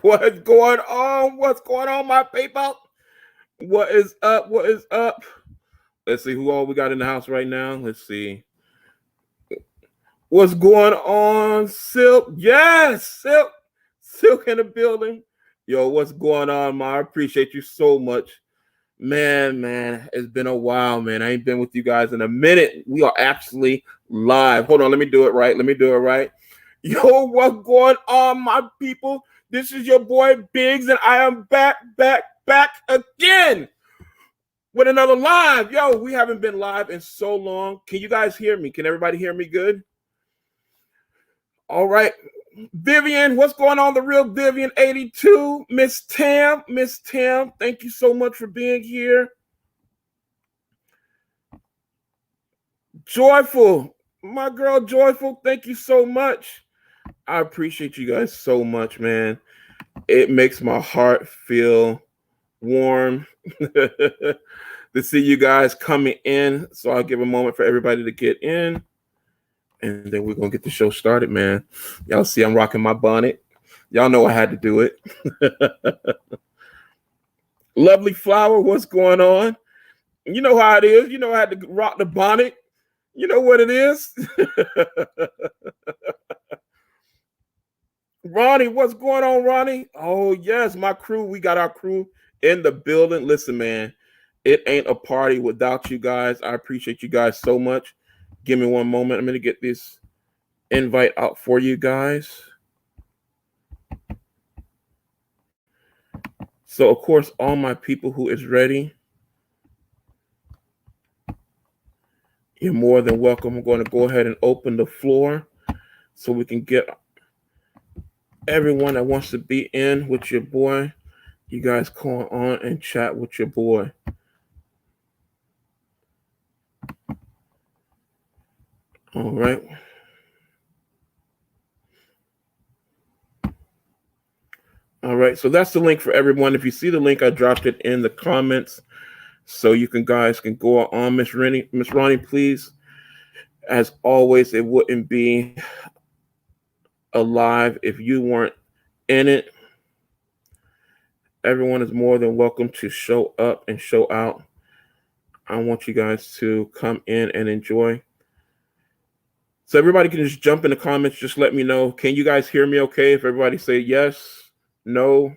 What's going on? What's going on, my people? What is up? What is up? Let's see who all we got in the house right now. Let's see. What's going on, Silk? Yes, Silk. Silk in the building. Yo, what's going on, Ma? I appreciate you so much. Man, it's been a while, man. I ain't been with you guys in a minute. We are actually live. Hold on, let me do it right. Yo, what's going on, my people? This is your boy Biggs, and I am back again with another live. Yo, we haven't been live in so long. Can you guys hear me? Can everybody hear me good? All right. Vivian, what's going on? The real Vivian 82. Miss Tam, thank you so much for being here. Joyful, my girl Joyful, thank you so much. I appreciate you guys so much, man. It makes my heart feel warm to see you guys coming in. So I'll give a moment for everybody to get in. And then we're going to get the show started, man. Y'all see I'm rocking my bonnet. Y'all know I had to do it. Lovely Flower, what's going on? You know how it is. You know I had to rock the bonnet. You know what it is. Ronnie, what's going on, Ronnie? Oh, yes, my crew. We got our crew in the building. Listen, man, it ain't a party without you guys. I appreciate you guys so much. Give me one moment. I'm going to get this invite out for you guys. So, of course, all my people who is ready, you're more than welcome. I'm going to go ahead and open the floor so we can get everyone that wants to be in with your boy. You guys call on and chat with your boy. All right. All right. So that's the link for everyone. If you see the link, I dropped it in the comments so you guys can go on. Miss Ronnie, please. As always, it wouldn't be alive if you weren't in it. Everyone is more than welcome to show up and show out. I want you guys to come in and enjoy. So everybody can just jump in the comments. Just let me know. Can you guys hear me okay? If everybody say yes, no.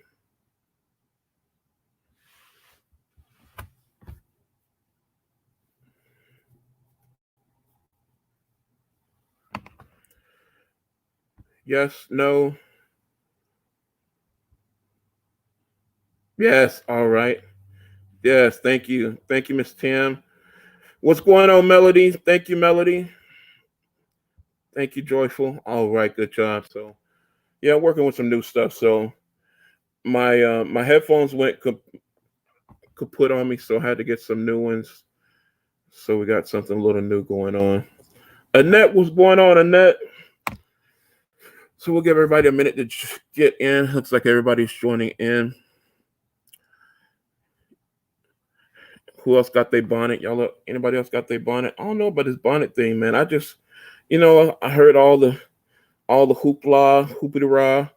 Yes, no. Yes, all right. Yes, thank you. Thank you, Miss Tim. What's going on, Melody? Thank you, Melody. Thank you, Joyful. All right, good job. So, yeah, I'm working with some new stuff. So, my headphones went kaput on me, so I had to get some new ones. So we got something a little new going on. Annette, what's going on, Annette? So we'll give everybody a minute to get in. Looks like everybody's joining in. Who else got their bonnet? Y'all, anybody else got their bonnet? I don't know about this bonnet thing, man. I just, I heard all the hoopla, hoopity-rah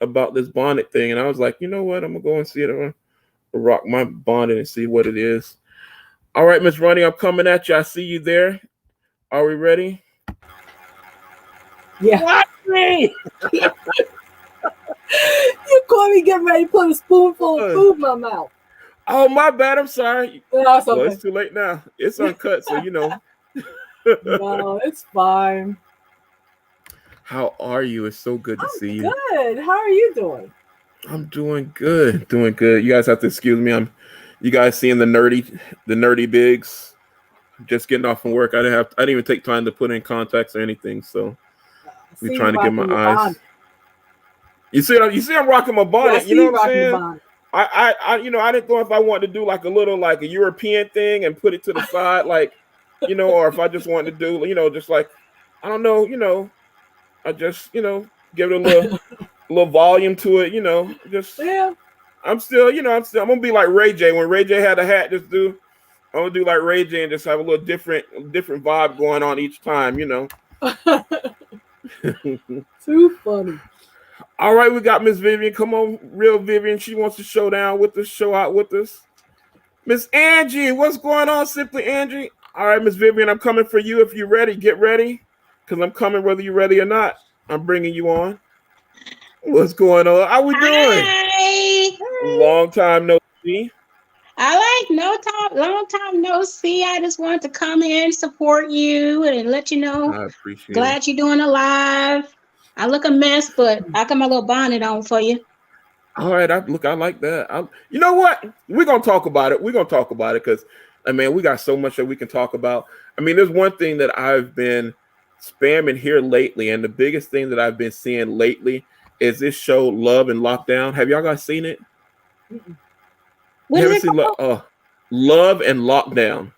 about this bonnet thing, and I was like, you know what? I'm gonna go and see it. I'm gonna rock my bonnet and see what it is. All right, Miss Ronnie, I'm coming at you. I see you there. Are we ready? Yeah. Watch me! You caught me getting ready to put a spoonful of food in my mouth. Oh, my bad. I'm sorry. No, it's okay. Well, it's too late now. It's uncut, so you know. No, it's fine. How are you? It's so good to see you. Good. How are you doing? I'm doing good. Doing good. You guys have to excuse me. You guys seeing the nerdy Biggs. Just getting off from work. I didn't even take time to put in contacts or anything. So we're trying to get my eyes. Bonnet. You see I'm rocking my bonnet. Yeah, you know what I'm saying? I didn't know if I wanted to do like a European thing and put it to the side, like, or if I just wanted to do, just like, I don't know, I just, give it a little volume to it, just, yeah. I'm gonna be like Ray J. When Ray J had a hat, I'm gonna do like Ray J and just have a little different vibe going on each time, Too funny. All right, we got Miss Vivian. Come on, real Vivian. She wants to show down with us, show out with us. Miss Angie, what's going on? Simply Angie. All right, Miss Vivian, I'm coming for you. If you're ready, get ready, because I'm coming whether you're ready or not. I'm bringing you on. What's going on? How we doing? Hi. Long time no see. I like long time no see. I just wanted to come in, support you, and let you know. I appreciate it. Glad you're doing a live. I look a mess, but I got my little bonnet on for you. All right, I like that. You know what? We're gonna talk about it. We're gonna talk about it because, I mean, we got so much that we can talk about. I mean, there's one thing that I've been spamming here lately, and the biggest thing that I've been seeing lately is this show, Love and Lockdown. Have y'all guys seen it? What You is haven't it seen called? Love and Lockdown?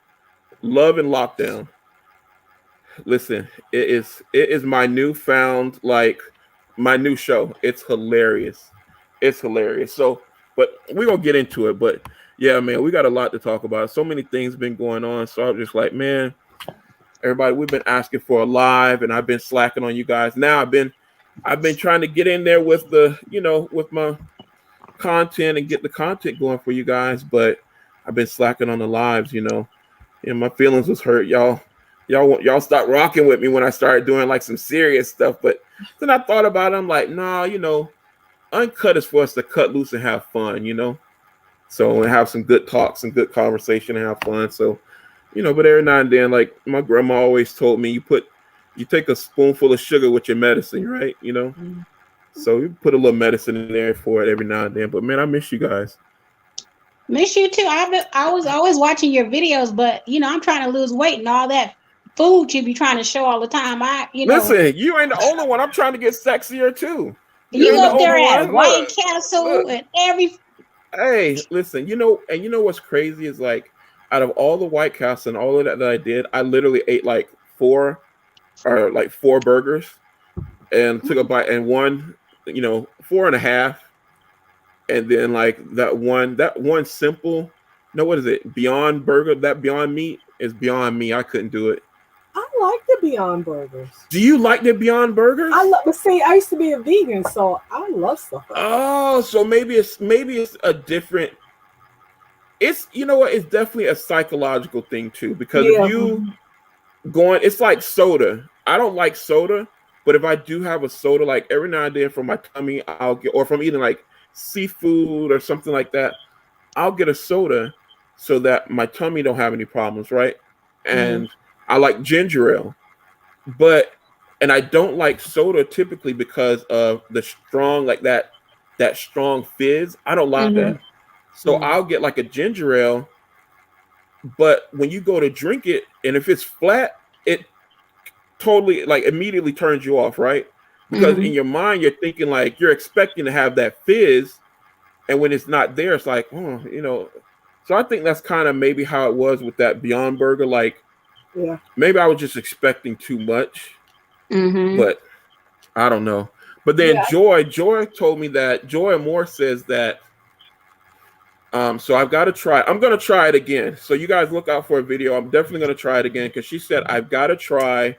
Love and Lockdown. Listen, it is my newfound, like, my new show. It's hilarious. It's hilarious. So, but we're gonna get into it. But yeah, man, we got a lot to talk about. So many things been going on. So I'm just like, man, everybody, we've been asking for a live, and I've been slacking on you guys. Now I've been trying to get in there with with my content and get the content going for you guys, but I've been slacking on the lives. And my feelings was hurt, y'all. Y'all start rocking with me when I started doing like some serious stuff. But then I thought about it. I'm like, nah, uncut is for us to cut loose and have fun. So and have some good talk, some good conversation, and have fun. So, but every now and then, like my grandma always told me, you take a spoonful of sugar with your medicine, right? So you put a little medicine in there for it every now and then. But man, I miss you guys. Miss you too. I was always watching your videos, but I'm trying to lose weight and all that food you be trying to show all the time. Listen, you ain't the only one. I'm trying to get sexier too. You You ain't the up there only at one. White Look. Castle and every. Hey, listen, and you know what's crazy is like out of all the White Castle and all of that I did, I literally ate like four burgers and took a bite and one, four and a half. And then like that one simple, no, what is it? Beyond Burger, that Beyond Meat is beyond me. I couldn't do it. I like the Beyond Burgers. Do you like the Beyond Burgers? But see, I used to be a vegan, so I love stuff like that. Oh, so maybe it's a different. It's you know what? It's definitely a psychological thing too because if you it's like soda. I don't like soda, but if I do have a soda, like every now and then from my tummy, I'll get, or from eating like seafood or something like that, I'll get a soda so that my tummy don't have any problems, right? And I like ginger ale, and I don't like soda typically because of the strong, like that strong fizz. I don't like that. So I'll get like a ginger ale, but when you go to drink it, and if it's flat, it totally like immediately turns you off, right? Because in your mind, you're thinking like you're expecting to have that fizz, and when it's not there, it's like, So I think that's kind of maybe how it was with that Beyond Burger. Like, maybe I was just expecting too much, but I don't know. But then Joy told me that Joy Moore says that. So I've got to try. I'm gonna try it again. So you guys look out for a video. I'm definitely gonna try it again because she said I've got to try.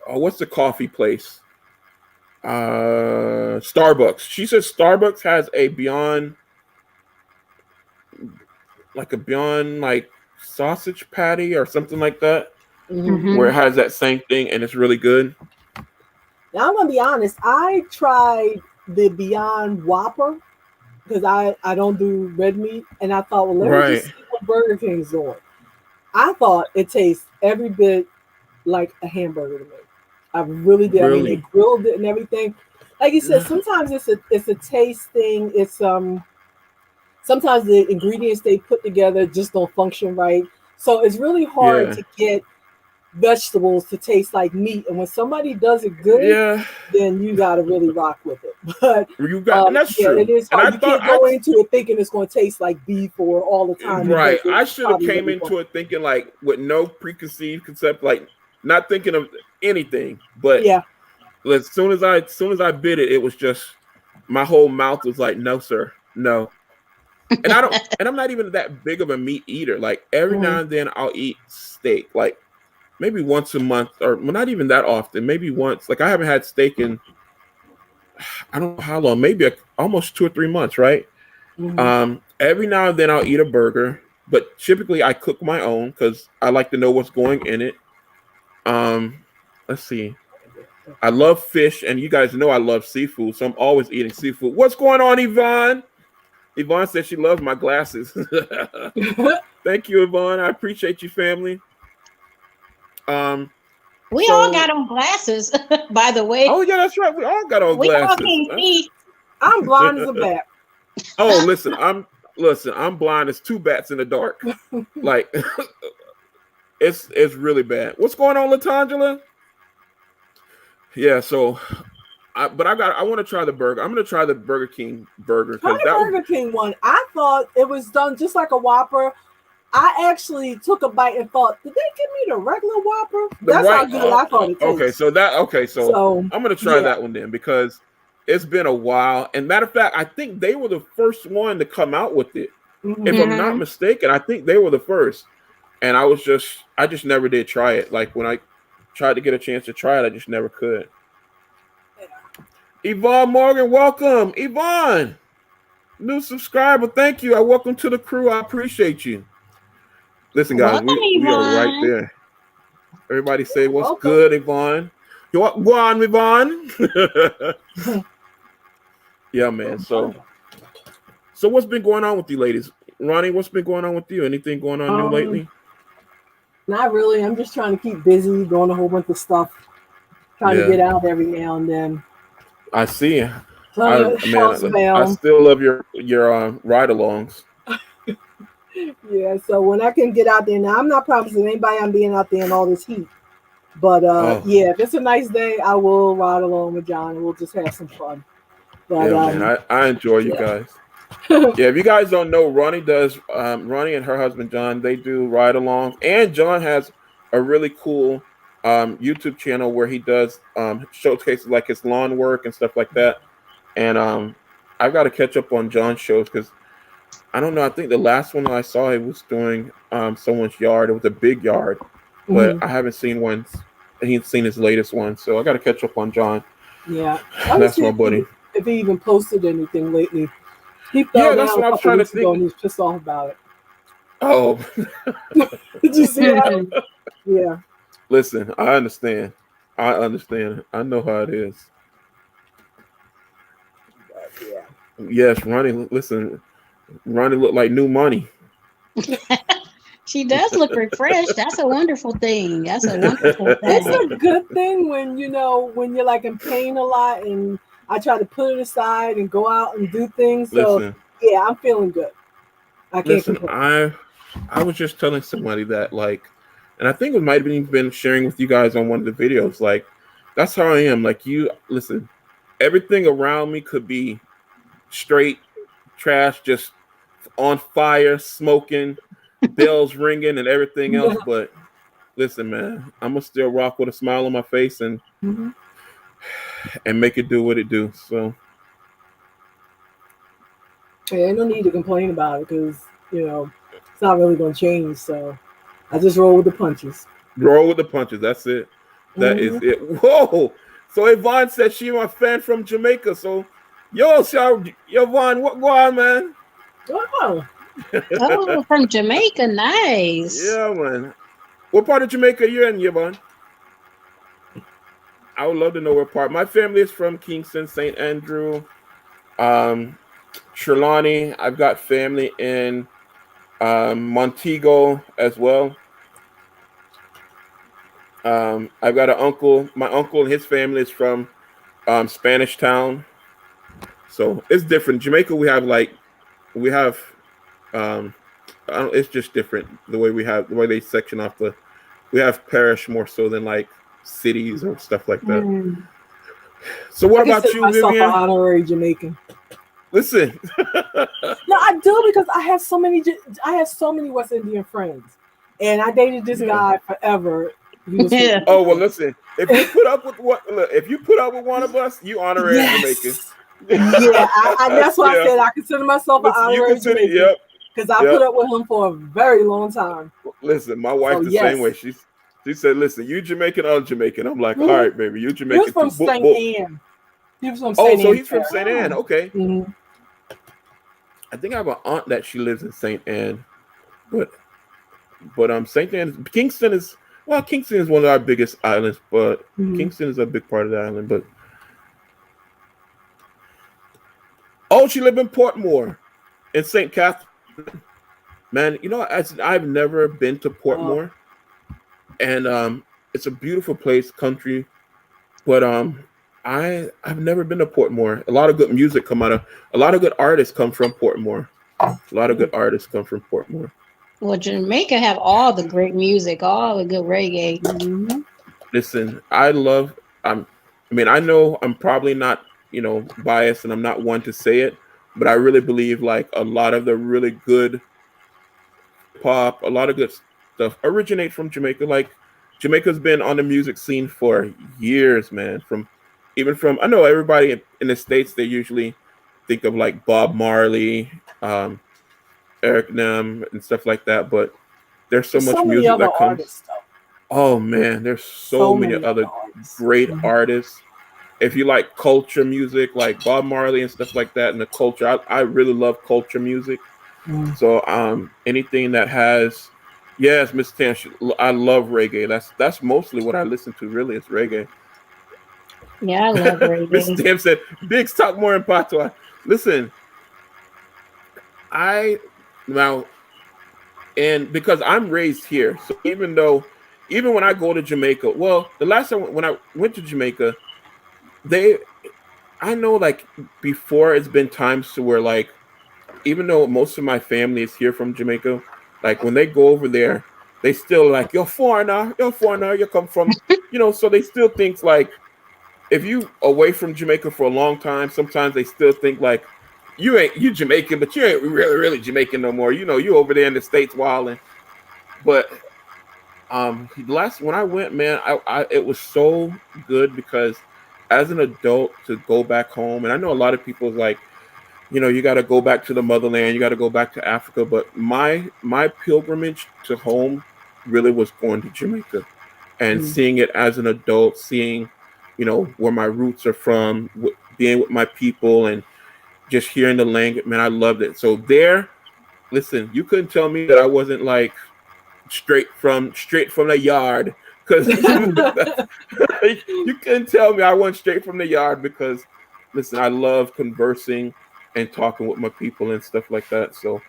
What's the coffee place? Starbucks. She says Starbucks has a Beyond like sausage patty or something like that, where it has that same thing and it's really good. Now I'm gonna be honest. I tried the Beyond Whopper because I don't do red meat, and I thought, well, let me just see what Burger King's doing. I thought it tastes every bit like a hamburger to me. I really did. Really? I mean, they grilled it and everything. Like you said, sometimes it's a taste thing. It's sometimes the ingredients they put together just don't function right. So it's really hard to get vegetables to taste like meat. And when somebody does it good, then you got to really rock with it. But that's true. It is hard. You can't go into it thinking it's going to taste like beef or all the time. Right. I should have came into it thinking like with no preconceived concept, like not thinking of anything. But as soon as I bit it, it was just my whole mouth was like, no, sir, no. And I'm not even that big of a meat eater. Like every now and then I'll eat steak, like maybe once a month, or not even that often, maybe once. Like I haven't had steak in I don't know how long, maybe almost 2 or 3 months, right? Every now and then I'll eat a burger, but typically I cook my own because I like to know what's going in it. Let's see. I love fish, and you guys know I love seafood, so I'm always eating seafood. What's going on, Yvonne? Yvonne says she loves my glasses. Thank you, Yvonne. I appreciate you, family. We all got on glasses, by the way. Oh yeah, that's right. We all got on glasses. We all can't see. I'm blind as a bat. Oh, listen, I'm blind as 2 bats in the dark. Like it's really bad. What's going on, Latangela? Yeah, so I want to try the burger. I'm gonna try the Burger King burger. Try the Burger King one. I thought it was done just like a Whopper. I actually took a bite and thought, did they give me the regular Whopper? That's how good I thought it tastes. Okay, so I'm gonna try that one then, because it's been a while. And matter of fact, I think they were the first one to come out with it. If I'm not mistaken, I think they were the first. And I just never did try it. Like when I tried to get a chance to try it, I just never could. Yvonne Morgan, welcome. Yvonne, new subscriber. Thank you. Welcome to the crew. I appreciate you. Listen, guys, we are right there. Everybody say what's good, Yvonne. Go on, Yvonne. Yeah, man. So what's been going on with you ladies? Ronnie, what's been going on with you? Anything going on new lately? Not really. I'm just trying to keep busy, doing a whole bunch of stuff, trying to get out every now and then. I see. I still love your ride-alongs. Yeah, so when I can get out there, now I'm not promising anybody I'm being out there in all this heat. But yeah, if it's a nice day, I will ride along with John and we'll just have some fun. But, yeah, man, I enjoy you guys. Yeah, if you guys don't know, Ronnie and her husband John, they do ride-alongs, and John has a really cool YouTube channel where he does showcases like his lawn work and stuff like that. And I've got to catch up on John's shows because I don't know. I think the last one I saw, he was doing someone's yard. It was a big yard, but I haven't seen one. He's seen his latest one, so I got to catch up on John. Yeah, that's my buddy. If he even posted anything lately, he that's what I was trying to think. And he's pissed off about it. Oh, did you see that? Yeah. Listen, I understand. I know how it is. Yeah. Yes, Ronnie. Listen. Ronnie look like new money. She does look refreshed. That's a wonderful thing. That's a wonderful thing. It's a good thing when you're like in pain a lot, and I try to put it aside and go out and do things. So yeah, I'm feeling good. I can't complain. I was just telling somebody that, like, and I think it might have even been sharing with you guys on one of the videos. Like, that's how I am. Like, listen, everything around me could be straight trash, just on fire, smoking, bells ringing, and everything else. But listen, man, I'm gonna still rock with a smile on my face and make it do what it do. So ain't no need to complain about it because it's not really gonna change. So I just roll with the punches. Roll with the punches. That's it. That is it. Whoa! So Yvonne said she's my fan from Jamaica. So Yvonne, what go on, man? Oh, from Jamaica, nice. Yeah, man. What part of Jamaica you in, Yvonne? I would love to know what part. My family is from Kingston, St. Andrew, Trelawney. I've got family in Montego as well. I've got an uncle. My uncle and his family is from Spanish Town. So it's different. Jamaica, we have it's just different the way they section off we have parish more so than like cities or stuff like that. So what about you, Vivian? An honorary Jamaican. Listen. No, I do because I have so many West Indian friends, and I dated this guy forever. Oh well, listen. If you put up with one of us, you honorary Jamaican. Yeah, that's why I said I consider myself an honorary Jamaican. Yep. Because I put up with him for a very long time. Listen, my wife same way. She said, "Listen, you Jamaican, I'm Jamaican." I'm like, "All right, baby, you Jamaican." You're from St. Anne. He was from Oh, St. so Anne. he's from St. Anne. Okay. Mhm. I think I have an aunt that she lives in St. Anne, but St. Anne, Kingston is one of our biggest islands, but Mhm. Kingston is a big part of the island. But oh, she lived in Portmore in St. Catherine. Man, I've never been to Oh, Portmore, and it's a beautiful place, country. But I've never been to Portmore. A lot of good music come out of. A lot of good artists come from Portmore. A lot of good artists come from Portmore. Well, Jamaica have all the great music, all the good reggae. mhm. Listen, I love. I know I'm probably not biased, and I'm not one to say it, but I really believe like a lot of the really good pop, a lot of good stuff originate from Jamaica. Like Jamaica's been on the music scene for years, man. From I know everybody in the States, they usually think of like Bob Marley, Eric Nem, and stuff like that. But there's so There's much so many music other that comes. artists, though. Oh man, there's so So many many other other artists. great Mhm. artists. If you like culture music, like Bob Marley and stuff like that, and the culture, I really love culture music. Mhm. So anything that has, yes, Miss Tam, I love reggae. That's mostly what I listen to. Really, it's reggae. Yeah, I love Miss reggae. Tam said, "Biggs talk more in patois." Listen, I now and because I'm raised here, so even when I go to Jamaica, well, the last time when I went to Jamaica, they I know like before it's been times to where like even though most of my family is here from Jamaica, like when they go over there, they still like you're foreigner, you come from so they still think like if you away from Jamaica for a long time, sometimes they still think like you Jamaican, but you ain't really Jamaican no more. You over there in the States wilding. But last when I went, man, it was so good because as an adult to go back home, and I know a lot of people's like, you got to go back to the motherland, you got to go back to Africa, but my pilgrimage to home really was going to Jamaica and Mhm. seeing it as an adult, seeing where my roots are from, being with my people, and just hearing the language. Man, I loved it. So there, listen, you couldn't tell me that I wasn't like straight from the yard because you couldn't tell me I went straight from the yard because listen, I love conversing and talking with my people and stuff like that. So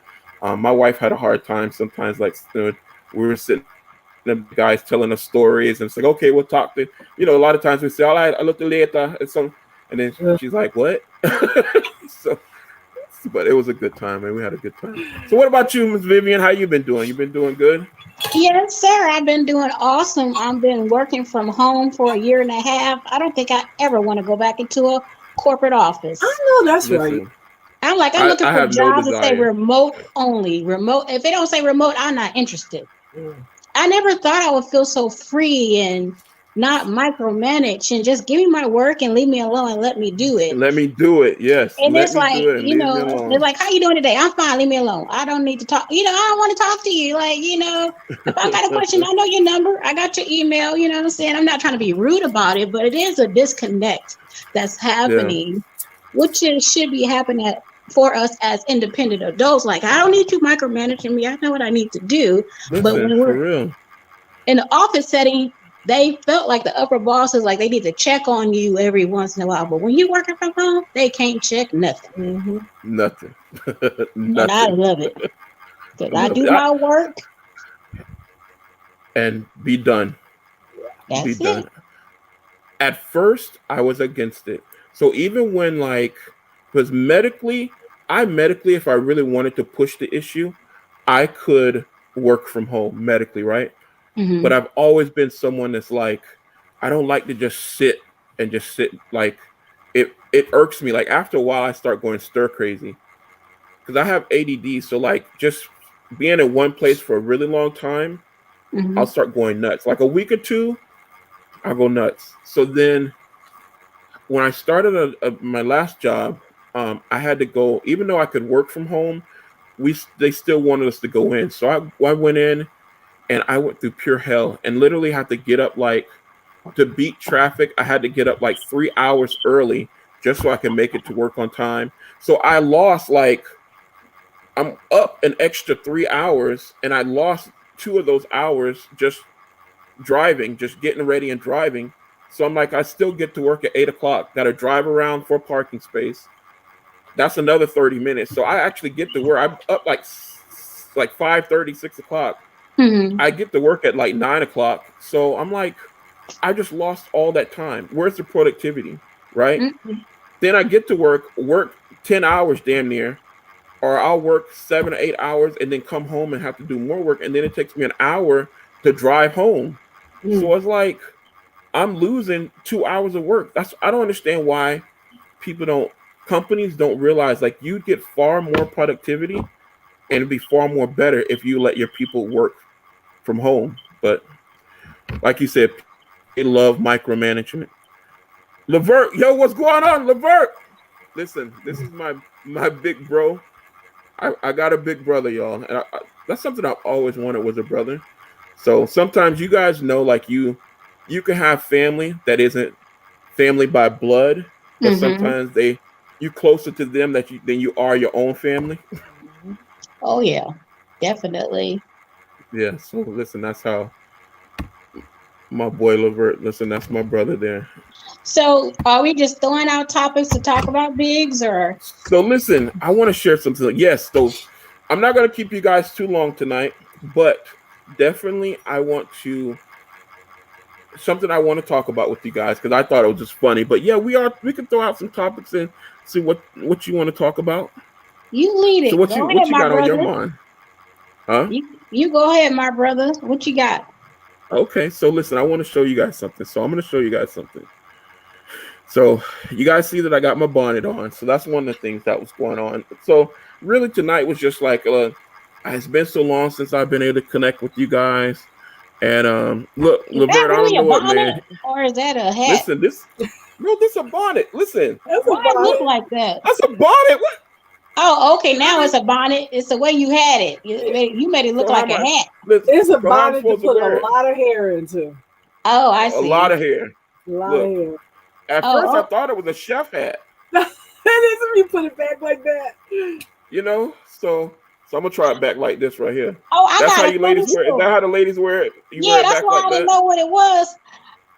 my wife had a hard time sometimes, like we were sitting the guys telling us stories and it's like, okay, we'll talk to a lot of times we say, all right, I'll look later and then Yeah. she's like, what? So but it was a good time, man. We had a good time. So what about you, Miss Vivian? How you been doing? You been doing good? Yes, sir. I've been doing awesome. I've been working from home for a year and a half. I don't think I ever want to go back into a corporate I office. know that's right. Listen, I'm looking I for have no jobs that say desire. remote only. Remote. If they don't say remote, I'm not interested. Mm. I never thought I would feel so free and not micromanage and just give me my work and leave me alone and let me do it. Let me do it. Yes, And let it's me like, do it and leave me it's alone. like, how you doing today? I'm fine. Leave me alone. I don't need to talk. I don't want to talk to you. Like, if I got a question, I know your number. I got your email. You know what I'm saying? I'm not trying to be rude about it, but it is a disconnect that's Yeah. happening, which should be happening for us as independent adults. Like, I don't need you micromanaging me. I know what I need to do. But Listen, when for we're real. in the office setting, they felt like the upper bosses, like they need to check on you every once in a while. But when you're working from home, they can't check nothing. Mhm. Nothing. And I Nothing. love it because I Love it. do my work. And be done. Be That's it. done. At first, I was against it. So even when like, because medically, if I really wanted to push the issue, I could work from home medically, right? But Hmm. I've always been someone that's like, I don't like to just sit like it irks me. Like after a while, I start going stir crazy because I have ADD. So like just being in one place for a really long time, I'll Hmm. start going nuts. Like a week or two, I'll go nuts. So then when I started my last job, I had to go. Even though I could work from home, they still wanted us to go in. So I went in and I went through pure hell and literally had to get up like to beat traffic. I had to get up like 3 hours early just so I can make it to work on time. So I lost I'm up an extra 3 hours, and I lost 2 of those hours just driving, just getting ready and driving. So I'm like, I still get to work at 8 o'clock. Got to drive around for a parking space. That's another 30 minutes. So I actually get to work. I'm up like 5:30, 6 o'clock. Mm-hmm. I get to work at like 9 o'clock. So I'm like, I just lost all that time. Where's the productivity, right? Mm-hmm. Then I get to work 10 hours damn near, or I'll work 7 or 8 hours and then come home and have to do more work. And then it takes me an hour to drive home. So it's like I'm losing 2 hours of work. I don't understand why companies don't realize like you'd get far more productivity and it'd be far more better if you let your people work from home. But like you said, they love micromanagement. Levert, yo, what's going on, Levert? Listen, this is my big bro. I got a big brother, y'all, and that's something I've always wanted was a brother. So sometimes you guys know, like you can have family that isn't family by blood, but sometimes you closer to them than you are your own family. Oh yeah, definitely. Yeah. So listen, that's how my boy Levert. Listen, that's my brother there. So are we just throwing out topics to talk about Biggs, or? So listen, I want to share something. Yes, those. I'm not going to keep you guys too long tonight, but definitely I want to talk about with you guys because I thought it was just funny. But yeah, we can throw out some topics and see what you want to talk about. You lead it. So what you got on your mind? Huh? You go ahead, my brother. What you got? Okay, so listen, I want to show you guys something. So I'm going to show you guys something. So you guys see that I got my bonnet on. So that's one of the things that was going on. So really tonight was just like, it's been so long since I've been able to connect with you guys. And look, Levert, really I don't know what, man. Or is that a hat? Listen, this is a bonnet. Listen. Why it look like that? That's a bonnet. What? Oh, okay. Now it's a bonnet. It's the way you had it. You made it look like a hat. It's a bonnet to put a lot of hair into. Oh, I see. A lot of hair. A lot of hair. At first, I thought it was a chef hat. That is if you put it back like that. You know, so I'm gonna try it back like this right here. Oh, that's how you ladies wear it. Is that how the ladies wear it? Yeah, that's why I didn't know what it was.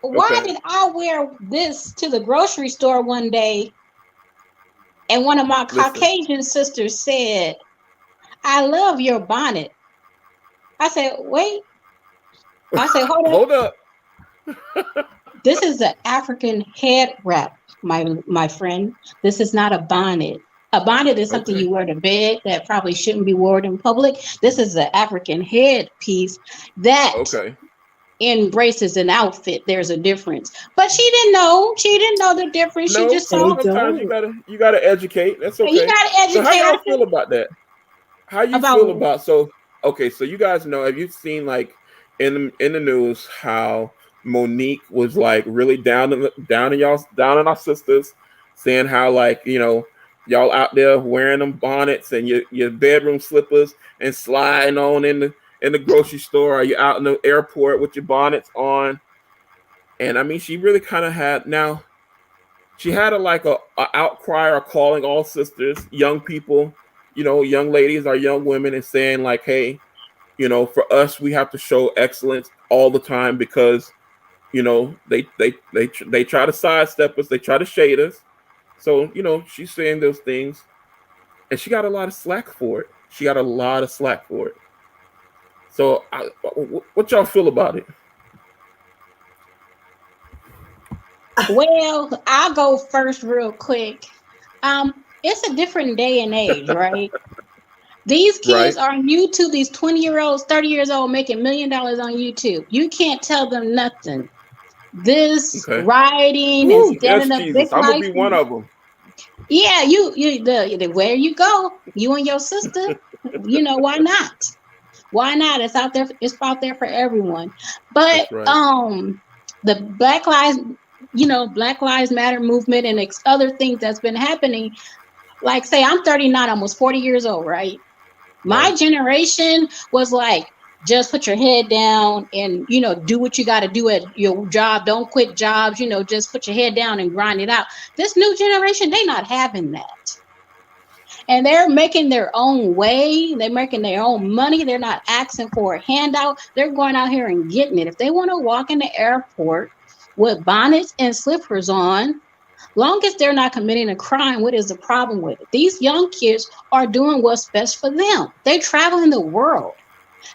Why did I wear this to the grocery store one day? And one of my Caucasian sisters said, "I love your bonnet." I said, "Wait." I said, "Hold up." This is an African head wrap, my friend. This is not a bonnet. A bonnet is something you wear to bed that probably shouldn't be worn in public. This is an African head piece that embraces an outfit. There's a difference. But she didn't know. She didn't know the difference. No, she just saw. Sometimes you gotta educate. That's okay. You gotta educate. So how y'all feel about that? How you feel about so you guys know, have you seen like in the news how Monique was like really down on our sisters, saying how like, you know, y'all out there wearing them bonnets and your bedroom slippers and sliding on in the grocery store, or you out in the airport with your bonnets on. And I mean, she really kind of had a outcry or calling all sisters, young people, you know, young ladies or young women, and saying like, hey, you know, for us, we have to show excellence all the time because, you know, they try to sidestep us, they try to shade us. So, you know, she's saying those things, and she got a lot of slack for it. So, what y'all feel about it? Well, I'll go first real quick. It's a different day and age, right? These kids are on YouTube, these 20-year-olds, 30 years old, making $1 million on YouTube. You can't tell them nothing. This rioting and standing up big I'm gonna be one of them. Yeah, where you go, you and your sister, you know, why not? Why not? It's out there. It's out there for everyone. But the Black Lives Matter movement and other things that's been happening. Like, say, I'm 39, almost 40 years old, right? My generation was like, just put your head down and, do what you got to do at your job. Don't quit jobs, just put your head down and grind it out. This new generation, they not having that. And they're making their own way. They're making their own money. They're not asking for a handout. They're going out here and getting it. If they want to walk in the airport with bonnets and slippers on, long as they're not committing a crime, what is the problem with it? These young kids are doing what's best for them. They're traveling the world.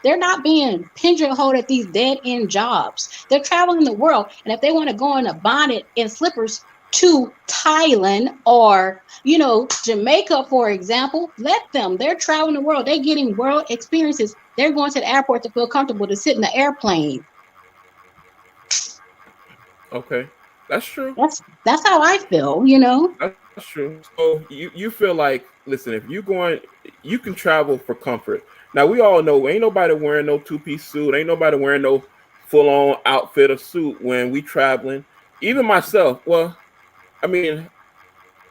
They're not being pigeonholed at these dead-end jobs. They're traveling the world. And if they want to go in a bonnet and slippers to Thailand or, Jamaica, for example, let them. They're traveling the world. They're getting world experiences. They're going to the airport to feel comfortable to sit in the airplane. Okay. That's true. That's how I feel, That's true. So you feel like, listen, if you going, you can travel for comfort. Now we all know ain't nobody wearing no two-piece suit, ain't nobody wearing no full-on outfit or suit when we traveling. Even myself, well, I mean,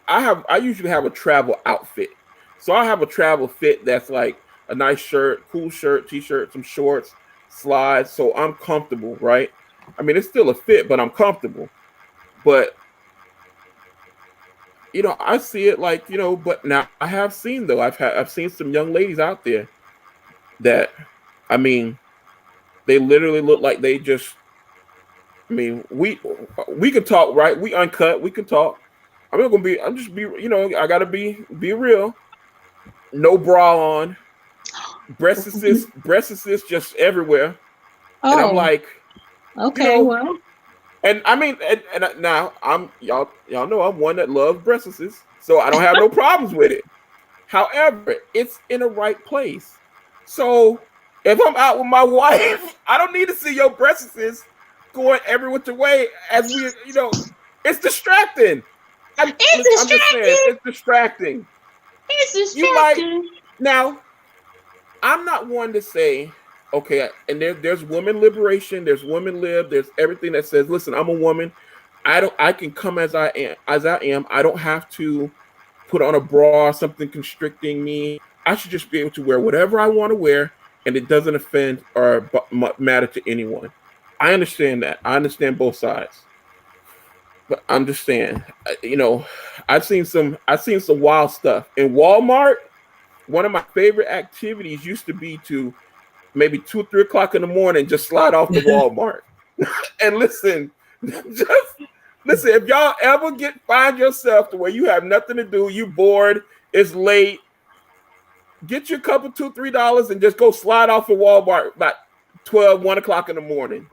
I usually have a travel outfit. So I have a travel fit that's like a nice shirt, cool shirt, t-shirt, some shorts, slides. So I'm comfortable, right? I mean, it's still a fit, but I'm comfortable. But I see it like, but now I have seen though, I've seen some young ladies out there that, I mean, they literally look like they just, I mean, we can talk, right? We uncut, we can talk. I'm just be, I gotta be real. No bra on, breast assist just everywhere. Oh, and I'm like, okay, well. And I mean, and now y'all know I'm one that loves breast assists, so I don't have no problems with it. However, it's in the right place. So if I'm out with my wife, I don't need to see your breast assists going every which way as we, it's distracting. I'm just saying, it's distracting. It's distracting. Now, I'm not one to say, okay, and there's women liberation, there's women lib, there's everything that says, listen, I'm a woman. I can come as I am. I don't have to put on a bra, something constricting me. I should just be able to wear whatever I want to wear, and it doesn't offend or matter to anyone. I understand that. I understand both sides. But I'm just saying, I've seen some wild stuff. In Walmart, one of my favorite activities used to be to maybe 2 or 3 o'clock in the morning, just slide off the Walmart. And listen, if y'all ever find yourself to where you have nothing to do, you bored, it's late, get your couple $2, $3 and just go slide off the Walmart about 1 o'clock in the morning.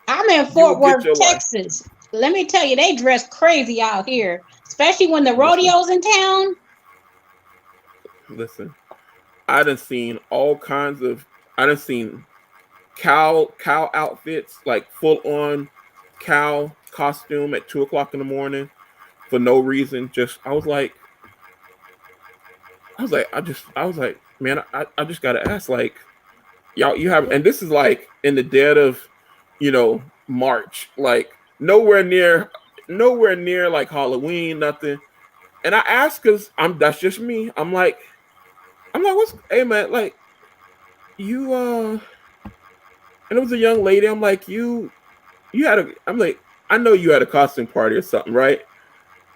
I'm in Fort Worth, Texas. Let me tell you, they dress crazy out here, especially when the rodeo's in town. Listen, I done seen all kinds of. I done seen cow outfits, like full on cow costume at 2 o'clock in the morning for no reason. I was like, man, I just gotta ask, like, y'all, you have, and this is like in the dead of, March, like nowhere near like Halloween, nothing. And I asked because that's just me. I'm like, hey man, like you and it was a young lady. I'm like, I'm like, I know you had a costume party or something, right?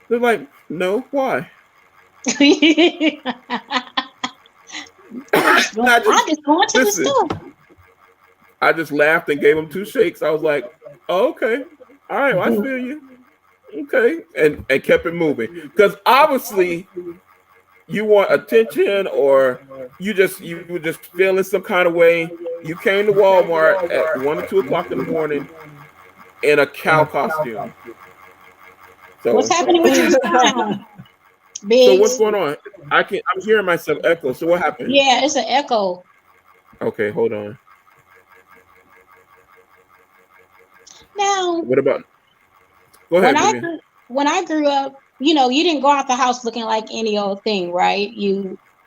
They're like, no, why? I'm just going to the store. I just laughed and gave him 2 shakes. I was like, oh, okay. All right, well, I feel you. Okay. And kept it moving. Because obviously you want attention, or you were just feeling some kind of way. You came to Walmart at 1 or 2 o'clock in the morning in a cow costume. So what's happening with your sound? So what's going on? I'm hearing myself echo. So what happened? Yeah, it's an echo. Okay, hold on. Now, what about? Go ahead. When I grew up, you didn't go out the house looking like any old thing, right?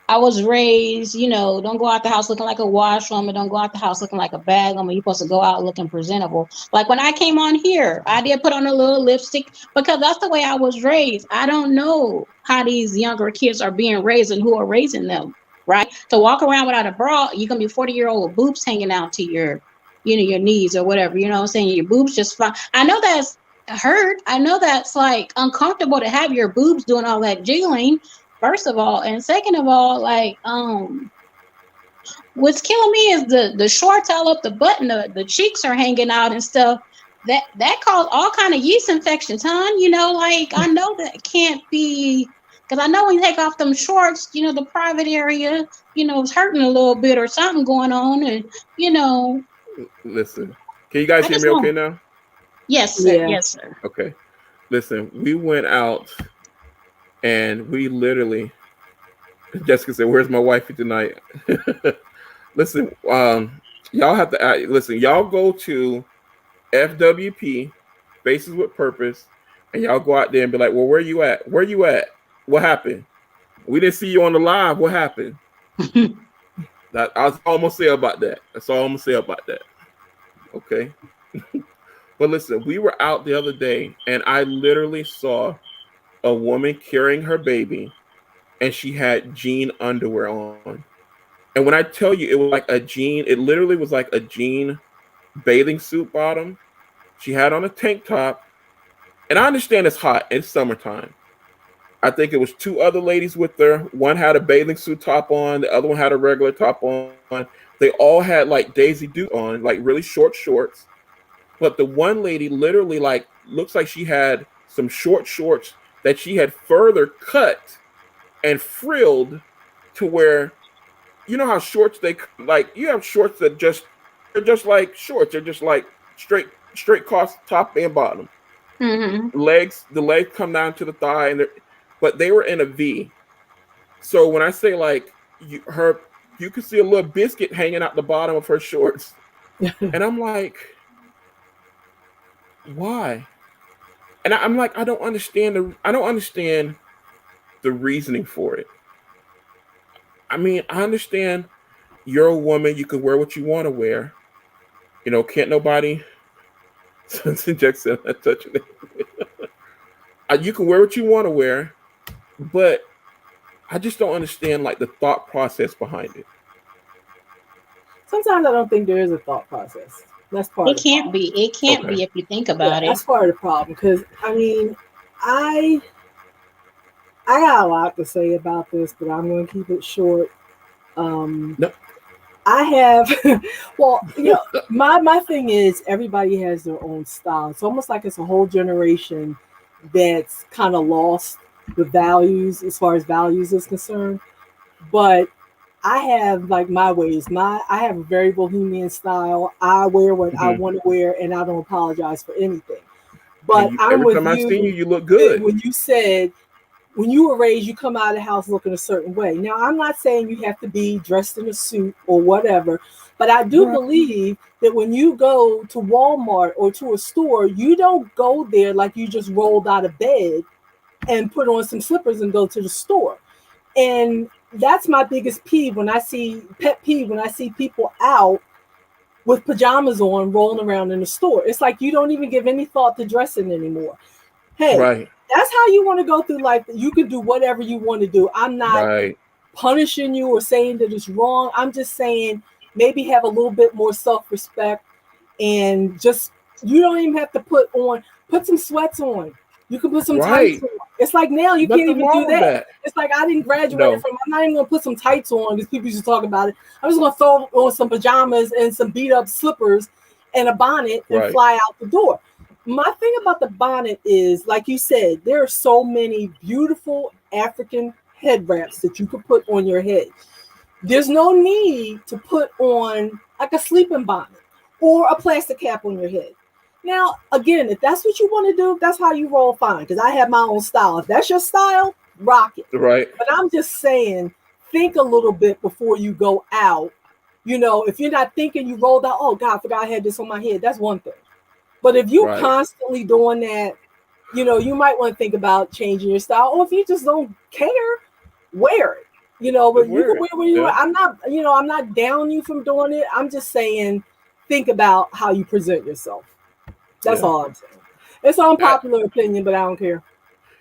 I was raised, don't go out the house looking like a washwoman, don't go out the house looking like a bag woman. You're supposed to go out looking presentable. Like when I came on here, I did put on a little lipstick because that's the way I was raised. I don't know how these younger kids are being raised and who are raising them. right? To walk around without a bra, you're gonna be 40-year-old boobs hanging out to your, your knees or whatever. You know what I'm saying? Your boobs just fine. I know that's hurt. I know that's like uncomfortable to have your boobs doing all that jiggling. First of all, and second of all, like what's killing me is the shorts all up the butt and the cheeks are hanging out and stuff. That cause all kind of yeast infections, hon. Like I know that can't be, because I know when you take off them shorts, the private area, is hurting a little bit or something going on, and Listen, can you guys I hear just me okay want. now? Yes, sir. Yeah. Yes, sir. Okay. Listen, we went out and we literally, Jessica said, "Where's my wifey tonight?" Listen, y'all have to listen. Y'all go to FWP, Faces with Purpose, and y'all go out there and be like, "Well, where you at? Where you at? What happened? We didn't see you on the live. What happened?" That's all I'm gonna say about that. That's all I'm gonna say about that. Okay. But listen, we were out the other day, and I literally saw a woman carrying her baby, and she had jean underwear on. And when I tell you, it was like a jean, it literally was like a jean bathing suit bottom. She had on a tank top. And I understand it's hot, it's summertime. I think it was two other ladies with her. One had a bathing suit top on, the other one had a regular top on. They all had like Daisy Duke on, like really short shorts. But the one lady literally like looks like she had some short shorts that she had further cut and frilled to where, you know how shorts they like, you have shorts that they're just like shorts. They're just like straight cross top and bottom. Mm-hmm. The legs come down to the thigh, but they were in a V. So when I say like you could see a little biscuit hanging out the bottom of her shorts, and I'm like, why? And I'm like, I don't understand the reasoning for it. I mean, I understand you're a woman, you can wear what you want to wear. Can't nobody Jack said I touch it. You can wear what you want to wear, but I just don't understand like the thought process behind it. Sometimes I don't think there is a thought process. That's part It of the can't problem. be. It can't Okay. be if you think about it. That's part of the problem. Because I mean, I got a lot to say about this, but I'm going to keep it short. No. I have, well, my thing is everybody has their own style. It's almost like it's a whole generation that's kind of lost the values as far as values is concerned. But I have like my ways. I have a very bohemian style. I wear what I want to wear, and I don't apologize for anything. But I'm every with time I've you seen you look good. when you said when you were raised, you come out of the house looking a certain way. Now, I'm not saying you have to be dressed in a suit or whatever, but I do believe that when you go to Walmart or to a store, you don't go there like you just rolled out of bed and put on some slippers and go to the store. And that's my biggest pet peeve when I see people out with pajamas on rolling around in the store. It's like you don't even give any thought to dressing anymore. Hey, Right. that's how you want to go through life. You can do whatever you want to do. I'm not punishing you or saying that it's wrong. I'm just saying maybe have a little bit more self-respect and just, you don't even have to put some sweats on. You can put some tights on. It's like now you can't even do that. It's like I didn't graduate from, I'm not even gonna put some tights on because people used to talk about it. I'm just gonna throw on some pajamas and some beat up slippers and a bonnet and fly out the door. My thing about the bonnet is, like you said, there are so many beautiful African head wraps that you could put on your head. There's no need to put on like a sleeping bonnet or a plastic cap on your head. Now, again, if that's what you want to do, if that's how you roll, fine, because I have my own style. If that's your style, rock it. Right. But I'm just saying, think a little bit before you go out. If you're not thinking, you rolled out, oh, God, I forgot I had this on my head. That's one thing. But if you're constantly doing that, you might want to think about changing your style. Or if you just don't care, wear it. But you can wear what you want. I'm not down you from doing it. I'm just saying, think about how you present yourself. That's all I'm saying. It's an unpopular opinion, but I don't care.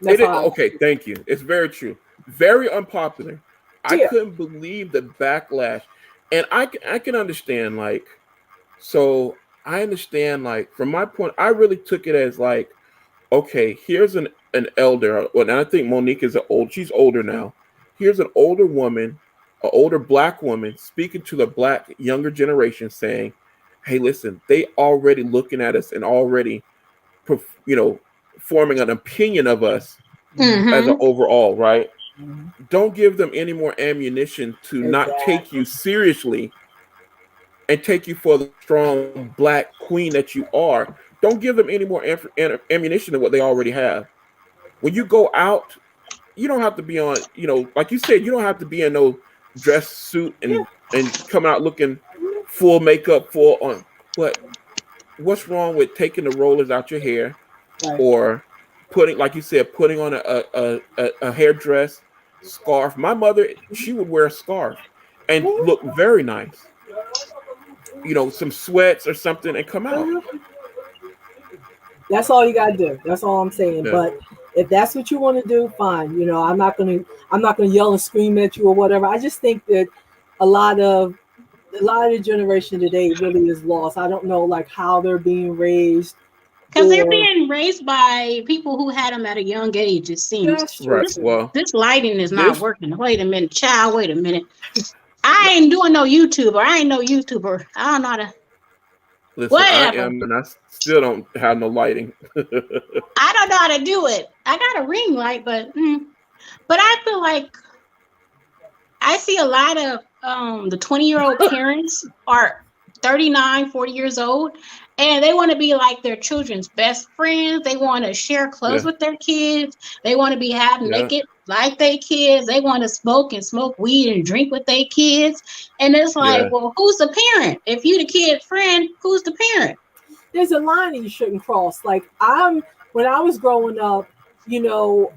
Okay, thank you. It's very true. Very unpopular. I couldn't believe the backlash. And I can understand, like, so I understand, like, from my point, I really took it as like, okay, here's an elder. Well, and I think Monique is she's older now. Here's an older woman, an older black woman speaking to the black younger generation saying, hey, listen, they already looking at us and already, you know, forming an opinion of us as an overall, right? Don't give them any more ammunition to not take you seriously and take you for the strong black queen that you are. Don't give them any more ammunition than what they already have. When you go out, you don't have to be on, you know, like you said, you don't have to be in no dress suit and come out looking full makeup, full on. But what's wrong with taking the rollers out your hair, or putting, like you said, putting on a hairdress, scarf? My mother, she would wear a scarf and look very nice. You know, some sweats or something and come out. That's all you gotta do. That's all I'm saying. Yeah. But if that's what you want to do, fine. You know, I'm not gonna yell and scream at you or whatever. I just think that a lot of the generation today really is lost. I don't know, like, how they're being raised. Because they're being raised by people who had them at a young age, it seems. That's true. Right. This lighting is not working. Wait a minute, child. Wait a minute. I ain't doing no YouTuber. I ain't no YouTuber. I don't know how to. Listen, whatever. I am, and I still don't have no lighting. I don't know how to do it. I got a ring light, but I feel like I see a lot of the 20-year-old parents are 39, 40 years old, and they want to be like their children's best friends. They want to share clothes with their kids. They want to be half naked like their kids. They want to smoke weed and drink with their kids. And it's like, well, who's the parent? If you the kid's friend, who's the parent? There's a line that you shouldn't cross. Like, when I was growing up, you know,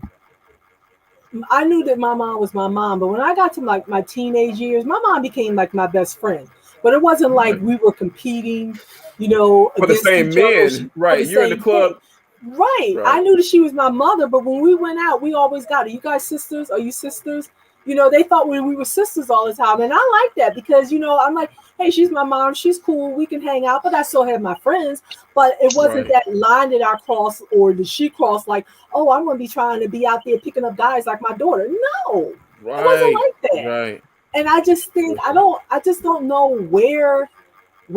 I knew that my mom was my mom, but when I got to like my teenage years, my mom became like my best friend. But it wasn't like we were competing, you know, for the same men, right? You're in the club, right? I knew that she was my mother, but when we went out, we always got, are you guys sisters? Are you sisters? You know, they thought we were sisters all the time, and I like that because, you know, I'm like, hey, she's my mom, she's cool, we can hang out, but I still have my friends. But it wasn't that line that I crossed or that she crossed, like, oh, I'm gonna be trying to be out there picking up guys like my daughter. No, it wasn't like that. Right. And I just think I just don't know where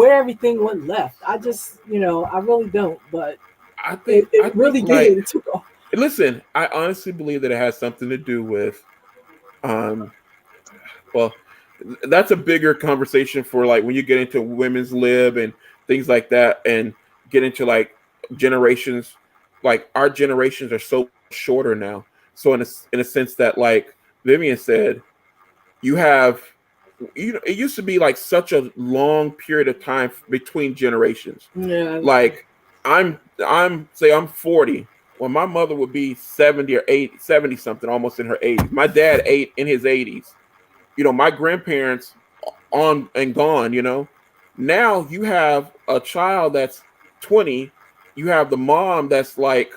everything went left. I just, you know, I really don't. But I think it really did. Like, it took off. Listen, I honestly believe that it has something to do with, well, that's a bigger conversation for like when you get into women's lib and things like that, and get into like generations. Like, our generations are so shorter now. So in a sense that, like Vivian said, you know, it used to be like such a long period of time between generations. Yeah. Like, I'm 40. Well, my mother would be 70 or 80, 70 something, almost in her 80s. My dad in his 80s. You know, my grandparents on and gone, you know. Now you have a child that's 20. You have the mom that's like,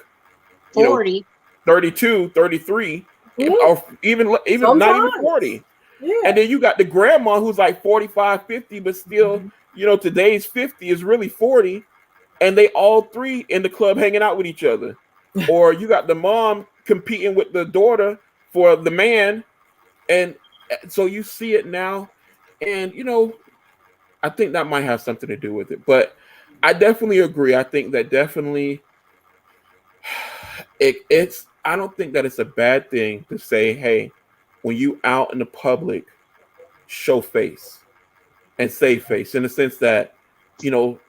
40, 32, 33, or even sometimes. Not even 40. Yeah. And then you got the grandma who's like 45, 50, but still, you know, today's 50 is really 40. And they all three in the club hanging out with each other. Or you got the mom competing with the daughter for the man. And so you see it now. And, you know, I think that might have something to do with it. But I definitely agree. I think that definitely it's I don't think that it's a bad thing to say, hey, when you out in the public, show face and save face, in the sense that, you know,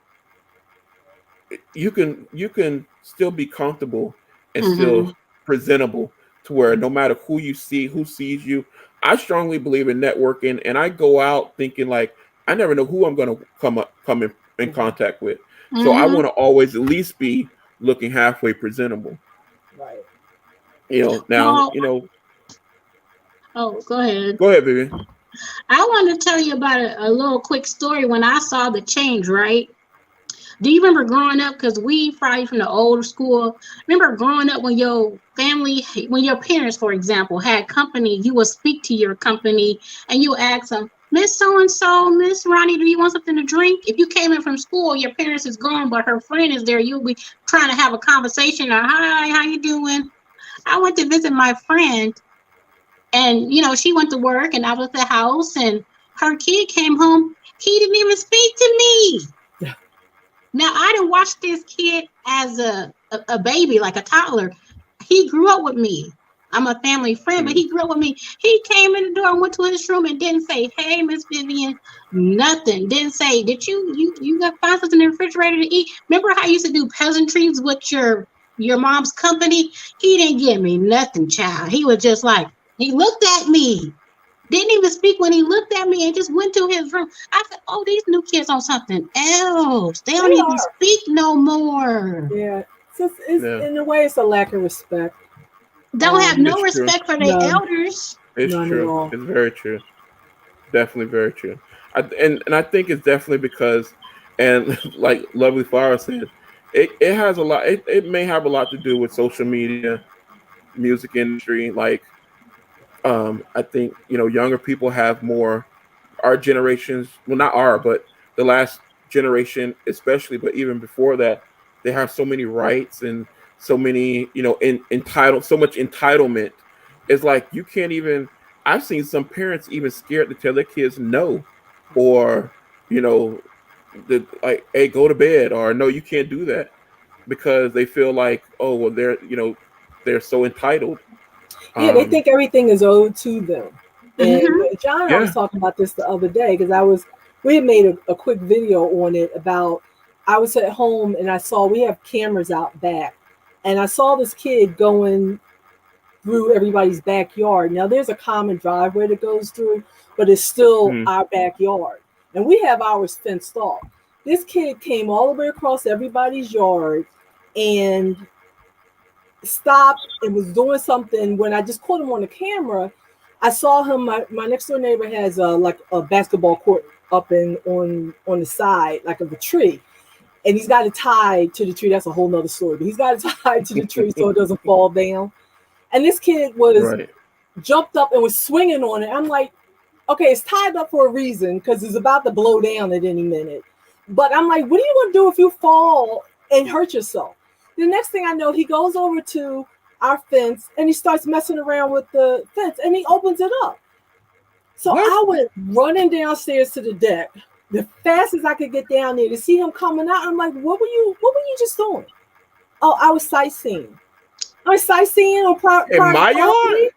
you can still be comfortable and still presentable to where no matter who you see, who sees you. I strongly believe in networking, and I go out thinking like, I never know who I'm going to come in contact with. So I want to always at least be looking halfway presentable. Right. You know, now, you know. Oh, go ahead. Go ahead, Vivian. I want to tell you about a little quick story when I saw the change, right? Do you remember growing up? Because we probably from the older school. Remember growing up when your family, when your parents, for example, had company, you would speak to your company and you ask them, Miss So and So, Miss Ronnie, do you want something to drink? If you came in from school, your parents is gone, but her friend is there. You'll be trying to have a conversation. Or hi, how you doing? I went to visit my friend, and she went to work, and I was at the house, and her kid came home. He didn't even speak to me. Now, I didn't watch this kid as a baby, like a toddler. He grew up with me. I'm a family friend, but he grew up with me. He came in the door and went to his room and didn't say, hey, Miss Vivian, nothing. Didn't say, did you got find something in the refrigerator to eat? Remember how I used to do peasantries with your mom's company? He didn't give me nothing, child. He was just like, he looked at me. Didn't even speak when he looked at me and just went to his room. I said, oh, these new kids on something else. They don't even speak no more. Yeah. So in a way, it's a lack of respect. Don't have no respect for their elders. It's true. It's very true. Definitely very true. And I think it's definitely because, and like Lovely Flower said, it has a lot. It may have a lot to do with social media, music industry. Like, I think younger people have more. Our generations, well, not our, but the last generation, especially, but even before that, they have so many rights and so many, entitled, so much entitlement. It's like you can't even. I've seen some parents even scared to tell their kids no, or like, hey, go to bed, or no, you can't do that, because they feel like, oh, well, they're so entitled. Yeah, they think everything is owed to them. And John and I was Yeah. talking about this the other day, because we had made a quick video on it about, I was at home and I saw, we have cameras out back, and I saw this kid going through everybody's backyard. Now there's a common driveway that goes through, but it's still our backyard, and we have ours fenced off. This kid came all the way across everybody's yard and stopped and was doing something. When I just caught him on the camera, I saw him. My next door neighbor has like a basketball court up on the side, like of a tree, and he's got it tied to the tree. That's a whole nother story, but he's got it tied to the tree so it doesn't fall down. And this kid was jumped up and was swinging on it. I'm like, okay, it's tied up for a reason, because it's about to blow down at any minute. But I'm like, what are you going to do if you fall and hurt yourself? The next thing I know, he goes over to our fence and he starts messing around with the fence, and he opens it up. So I went running downstairs to the deck the fastest I could get down there to see him coming out. I'm like, what were you just doing? Oh, I was sightseeing. I was sightseeing on in my yard.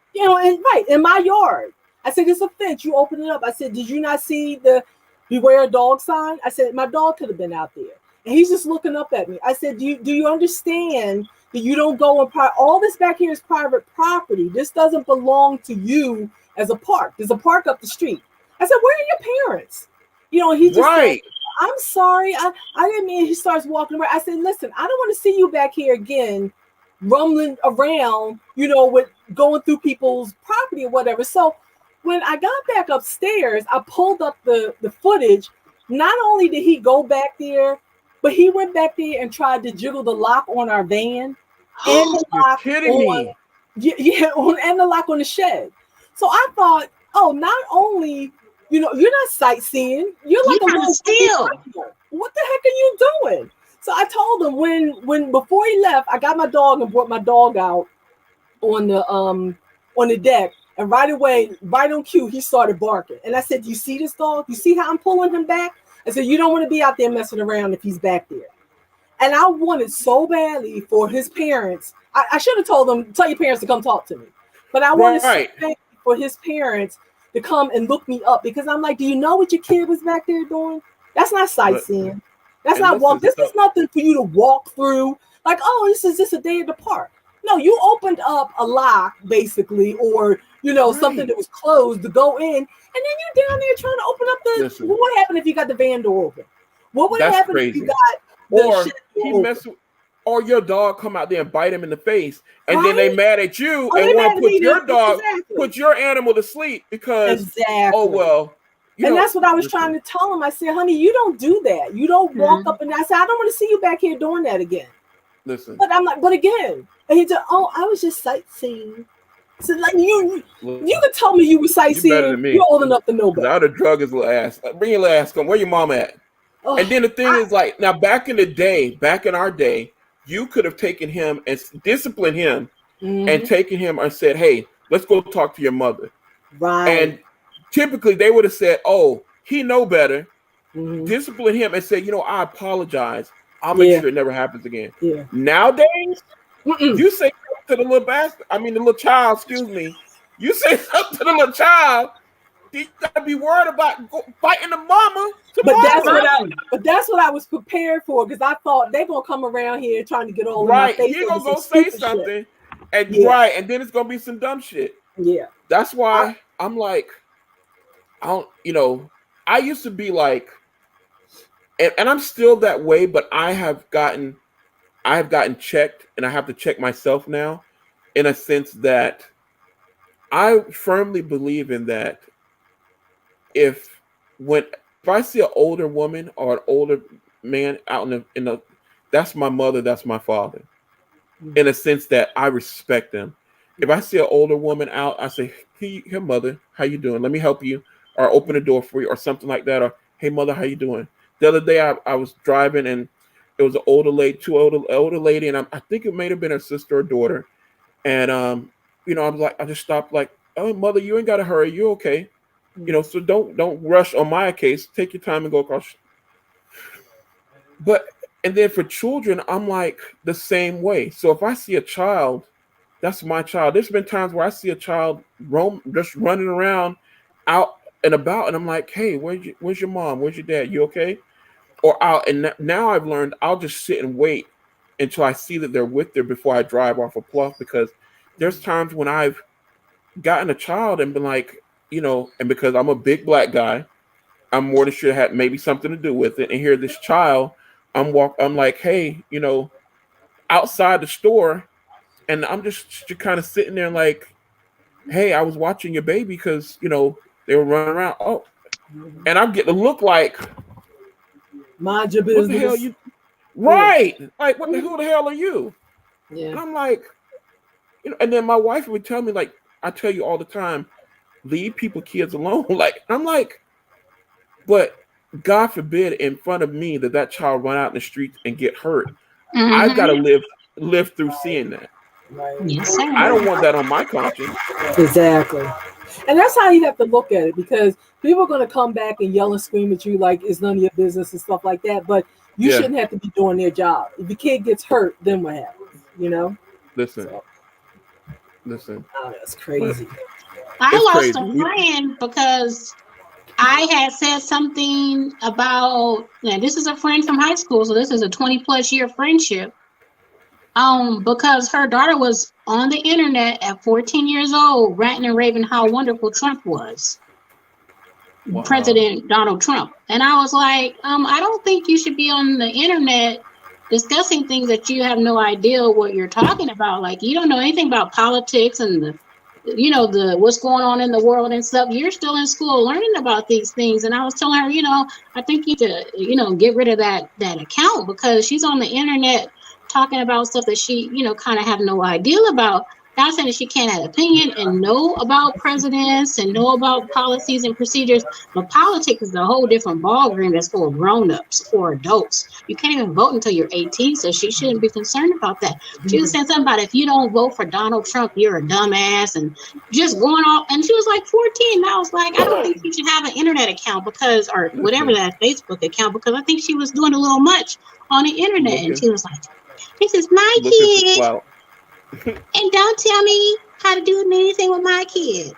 In my yard. I said, it's a fence. You open it up. I said, did you not see the beware a dog sign? I said, my dog could have been out there. And he's just looking up at me. I said, do you understand that you don't go on all this back here is private property. This doesn't belong to you as a park. There's a park up the street. I said, where are your parents? He just said, I'm sorry. I didn't mean. He starts walking around. I said, listen, I don't want to see you back here again, rumbling around, with going through people's property or whatever. So when I got back upstairs, I pulled up the footage. Not only did he go back there, but he went back there and tried to jiggle the lock on our van. And the lock You're kidding me. And the lock on the shed. So I thought, oh, not only, you're not sightseeing, you're like a little steal. What the heck are you doing? So I told him when before he left, I got my dog and brought my dog out on the deck, and right away, right on cue, he started barking. And I said, do you see this dog? You see how I'm pulling him back? I said, you don't want to be out there messing around if he's back there. And I wanted so badly for his parents. I should have told them, tell your parents to come talk to me. But I wanted so badly for his parents to come and look me up, because I'm like, do you know what your kid was back there doing? That's not sightseeing. That's not walk. This is nothing for you to walk through. Like, oh, this is just a day at the park. No, you opened up a lock, basically, or something that was closed to go in, and then you're down there trying to open up the. Listen. What happened if you got the van door open? What would happen if you got the or your dog come out there and bite him in the face, and then they mad at you and want to put your dog, put your animal to sleep because oh well, And that's what I was trying to tell him. I said, honey, you don't do that. You don't walk up and I said, I don't want to see you back here doing that again. Listen. But I'm like, but again. And he said, oh, I was just sightseeing. So like you could tell me you were sightseeing. You're old enough to know better. I would have drug his little ass. Bring your little ass. Come. Where your mom at? Oh, and then the thing is, like, now back in our day, you could have taken him and disciplined him and taken him and said, hey, let's go talk to your mother. Right. And typically they would have said, oh, he know better. Discipline him and say, you know, I apologize. I'll make sure it never happens again. Yeah. Nowadays, you say to the little bastard, the little child, excuse me. You say something to the little child, you gotta be worried about fighting the mama tomorrow. But that's what I was prepared for, because I thought they're gonna come around here trying to get all in my face. You're gonna go say something, and and then it's gonna be some dumb shit. Yeah. That's why I'm like, I used to be like, and I'm still that way, but I have gotten checked, and I have to check myself now, in a sense that I firmly believe in that. If I see an older woman or an older man out in the that's my mother, that's my father, in a sense that I respect them. If I see an older woman out, I say, hey, mother, how you doing? Let me help you, or open the door for you, or something like that. Or, hey, mother, how you doing? The other day I was driving, and it was an older lady, and I think it may have been her sister or daughter. And I was like, I just stopped, like, oh, mother, you ain't gotta hurry, you okay? So don't rush on my case. Take your time and go across. And then for children, I'm like the same way. So if I see a child, that's my child. There's been times where I see a child just running around out and about, and I'm like, hey, where's your mom? Where's your dad? You okay? Or now I've learned I'll just sit and wait until I see that they're with her before I drive off a bluff, because there's times when I've gotten a child and been like, and because I'm a big black guy, I'm more than sure it had maybe something to do with it. And here this child, I'm like, hey, outside the store, and I'm just kind of sitting there like, hey, I was watching your baby because, they were running around. Oh, and I'm getting a look like, mind your business. What the hell you? Right. Like, who the hell are you? Yeah. And I'm like, and then my wife would tell me, like, I tell you all the time, leave kids alone. Like, I'm like, but God forbid in front of me that child run out in the streets and get hurt. I've got to live through seeing that. Right. Yes, I don't want that on my conscience. Exactly. And that's how you have to look at it, because people are going to come back and yell and scream at you like it's none of your business and stuff like that. But you shouldn't have to be doing their job. If the kid gets hurt, then what happens? Listen. Oh, that's crazy. I lost a friend because I had said something about, this is a friend from high school, so this is a 20+ year friendship. Because her daughter was on the internet at 14 years old, ranting and raving how wonderful Trump was. Wow. President Donald Trump. And I was like, I don't think you should be on the internet discussing things that you have no idea what you're talking about. Like, you don't know anything about politics and the what's going on in the world and stuff. You're still in school learning about these things. And I was telling her, I think you need to, get rid of that account, because she's on the internet talking about stuff that she, kind of have no idea about. Not saying that she can't have opinion and know about presidents and know about policies and procedures, but politics is a whole different ballgame that's for grown-ups, for adults. You can't even vote until you're 18, so she shouldn't be concerned about that. She was saying something about, if you don't vote for Donald Trump, you're a dumbass, and just going off. And she was like 14. And I was like, I don't think you should have an internet account or whatever, that Facebook account, because I think she was doing a little much on the internet. And she was like, this is my kid. And don't tell me how to do anything with my kid.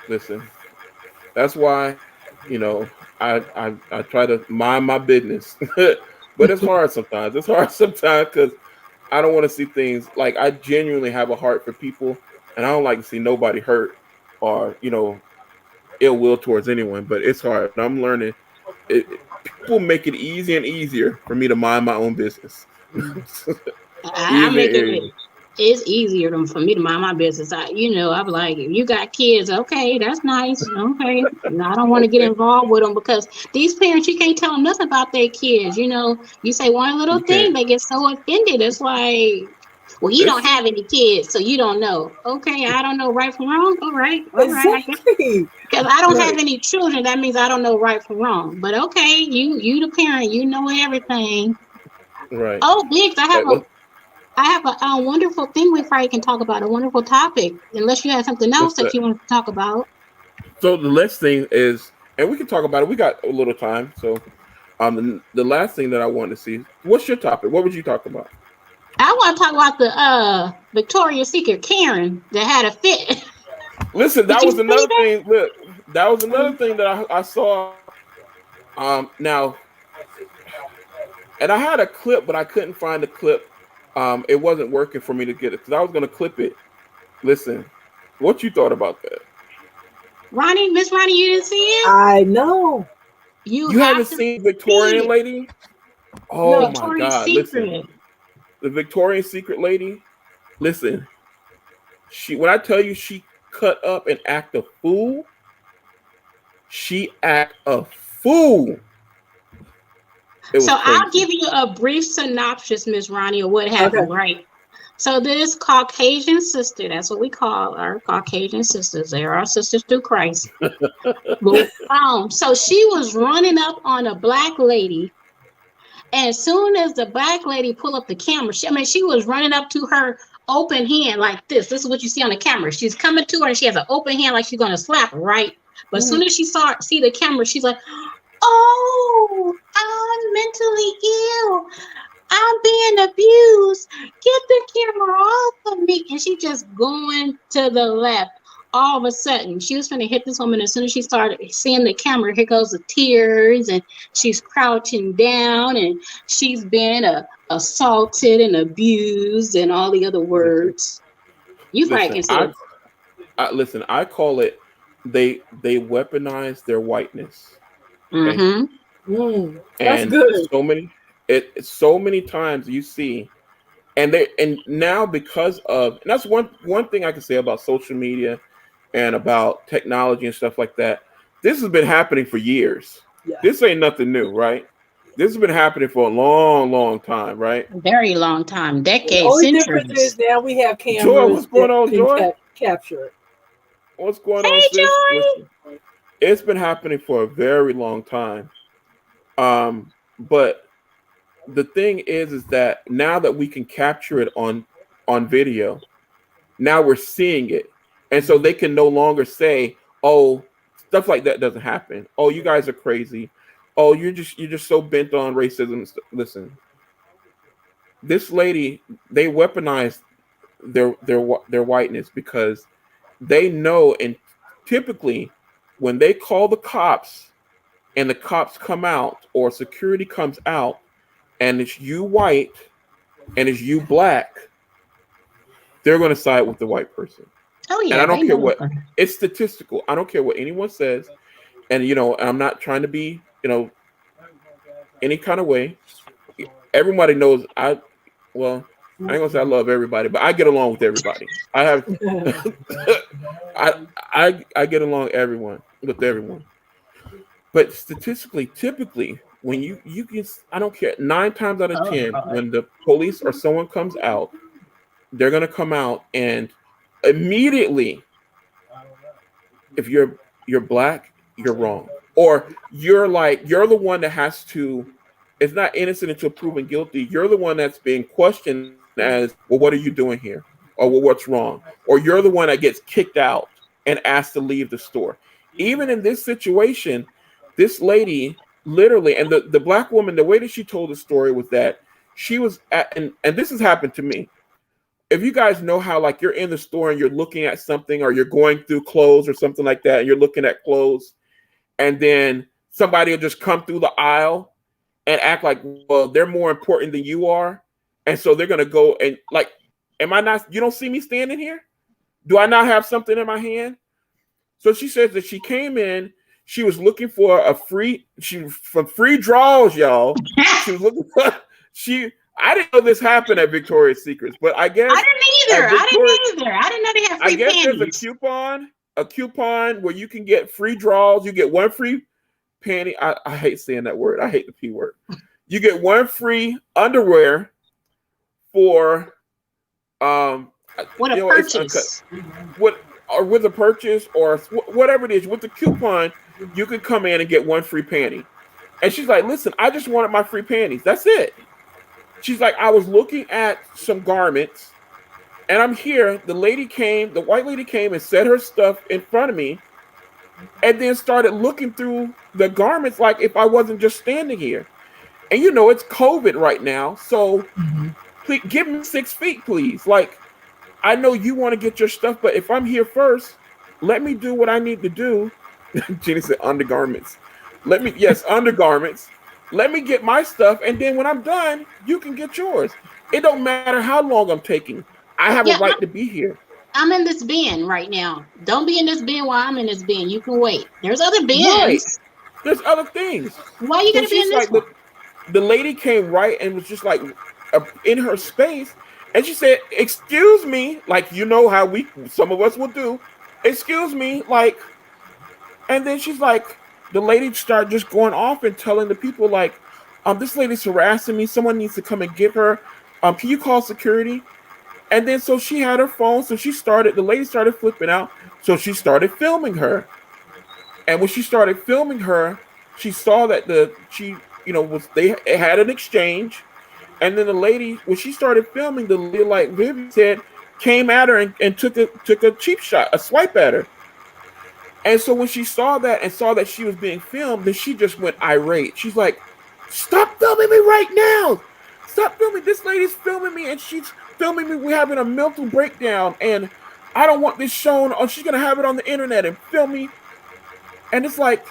Listen, that's why, I try to mind my business. But it's hard sometimes. Because I don't want to see things, like, I genuinely have a heart for people, and I don't like to see nobody hurt or, ill will towards anyone. But it's hard. I'm learning. People make it easier and easier for me to mind my own business. I make it. it's easier for me to mind my business. I'm like, if you got kids, okay, that's nice. Okay. No, I don't want to get involved with them because these parents, you can't tell them nothing about their kids. You say one little You thing, can't. they get so offended. It's like, well, you don't It's have any kids, so you don't know. Okay, I don't know right from wrong. All right. I guess Exactly. because I don't have Right. any children, that means I don't know right from wrong. But okay, you the parent, you know everything. right. Oh, Biggs, Well, I have a wonderful thing we probably can talk about, a wonderful topic, unless you have something else what's that that? you want to talk about. So the next thing is, and we can talk about it. We got a little time. So, the last thing that I wanted to see. What's your topic? What would you talk about? I want to talk about the Victoria's Secret Karen that had a fit. Listen, Did that you was see another that? thing. Look, that was another thing that I saw. Now, and I had a clip, but I couldn't find the clip. It wasn't working for me to get it because I was going to clip it. Listen, what you thought about that? Miss Ronnie, you didn't see it? I know. You You have haven't to seen Victorian see it. lady? Oh No. my Victoria's God! Listen, Secret. the Victorian Secret lady. Listen, she when I tell you she cut up and act a fool, she act a fool. It So was I'll crazy. give you a brief synopsis, Miss Ronnie, of what Okay. happened, right? So this Caucasian sister, that's what we call our Caucasian sisters. They're our sisters through Christ. But, so she was running up on a black lady, and as soon as the black lady pulled up the camera, she was running up to her open hand like this. This is what you see on the camera. She's coming to her and she has an open hand like she's gonna slap her, right? But as Mhm. soon as she see the camera, she's like, "Oh, I'm mentally ill. I'm being abused. Get the camera off of me." And she just going to the left. All of a sudden, she was going to hit this woman. As soon as she started seeing the camera, here goes the tears, and she's crouching down, and she's been assaulted and abused, and all the other listen, words. You probably listen. can see it. Listen. I call it. They weaponize their whiteness. Okay, Mm-hmm. That's and good. so many times you see, and now because of, and that's one thing I can say about social media and about technology and stuff like that. This has been happening for years. Yeah. This ain't nothing new, right? This has been happening for a long, long time, right? Very long time, The decades, only difference is centuries. now we have Joy, cameras what's going that on, can Joy? capture it. What's going on, Hey, sis? Joy. Listen, it's been happening for a very long time. But the thing is that now that we can capture it on video, now we're seeing it, and so they can no longer say, "Oh, stuff like that doesn't happen. Oh, you guys are crazy. Oh, you're just so bent on racism." Listen, this lady, they weaponized their whiteness because they know, and typically when they call the cops and the cops come out or security comes out and it's you white and it's you black, they're going to side with the white person. Oh And yeah, I they don't care know. what, it's statistical. I don't care what anyone says. And I'm not trying to be, any kind of way. Everybody knows well, I ain't gonna say I love everybody, but I get along with everybody. I have I get along with everyone. But statistically, typically, when you can, I don't care, 9 times out of Oh 10, God. when the police or someone comes out, they're gonna come out and immediately, if you're black, you're wrong, or you're the one that has to. It's not innocent until proven guilty. You're the one that's being questioned as, well, what are you doing here, or well, what's wrong, or you're the one that gets kicked out and asked to leave the store. Even in this situation, this lady literally, and the black woman, the way that she told the story was that she was at, and this has happened to me. If you guys know how, like, you're in the store and you're looking at something, or you're going through clothes or something like that, and you're looking at clothes, and then somebody will just come through the aisle and act like, well, they're more important than you are, and so they're gonna go and, like, am I not? You don't see me standing here? Do I not have something in my hand? So she says that she came in, she was looking for from free draws, y'all. She was looking for she. I didn't know this happened at Victoria's Secrets, but I guess I didn't either. I didn't know they had I free guess there's panties. a coupon where you can get free draws. You get one free panty. I hate saying that word. I hate the P word. You get one free underwear for What a it's uncut. purchase. Or with a purchase or whatever it is, with the coupon, you can come in and get one free panty. And she's like, listen, I just wanted my free panties. That's it. She's like, I was looking at some garments and I'm here. The white lady came and set her stuff in front of me and then started looking through the garments like if I wasn't just standing here. And it's COVID right now. So please give me 6 feet, please. Like, I know you want to get your stuff, but if I'm here first, let me do what I need to do. Jenny said undergarments. Undergarments. Let me get my stuff, and then when I'm done, you can get yours. It don't matter how long I'm taking. I have a right to be here. I'm in this bin right now. Don't be in this bin while I'm in this bin. You can wait. There's other bins. Right. There's other things. Why are you going to be in this one? The lady came right and was just like in her space. And she said, excuse me, like, how some of us will do. Excuse me, like, and then she's like, the lady started just going off and telling the people, like, this lady's harassing me. Someone needs to come and get her. Can you call security? And then so she had her phone. So the lady started flipping out. So she started filming her. And when she started filming her, she saw that they had an exchange. And then the lady, when she started filming, the lady, like Vivian said, came at her and took a cheap shot, a swipe at her. And so when she saw that and saw that she was being filmed, then she just went irate. She's like, stop filming me right now. Stop filming. This lady's filming me and she's filming me. We're having a mental breakdown and I don't want this shown. Or she's going to have it on the internet and film me. And it's like,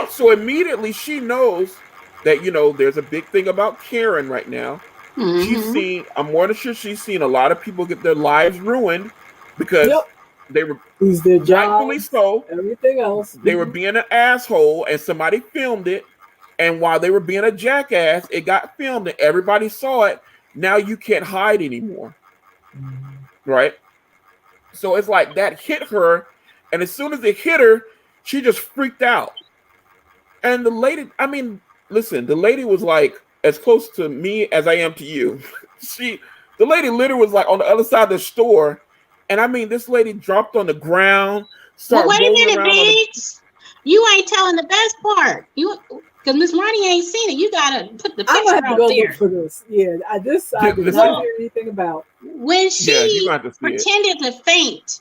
so immediately she knows that, there's a big thing about Karen right now. Mm-hmm. I'm more than sure she's seen a lot of people get their lives ruined because they were lose their job, rightfully so. Everything else. They were being an asshole and somebody filmed it. And while they were being a jackass, it got filmed and everybody saw it. Now you can't hide anymore. Right? So it's like that hit her. And as soon as it hit her, she just freaked out. And the lady, listen, the lady was like as close to me as I am to you. The lady literally was like on the other side of the store. And this lady dropped on the ground. Well, wait a minute, Biggs. You ain't telling the best part. Because Miss Ronnie ain't seen it. You gotta put the picture out there. I'm gonna have to go look for this. Yeah, I did not hear anything about. When she pretended to faint.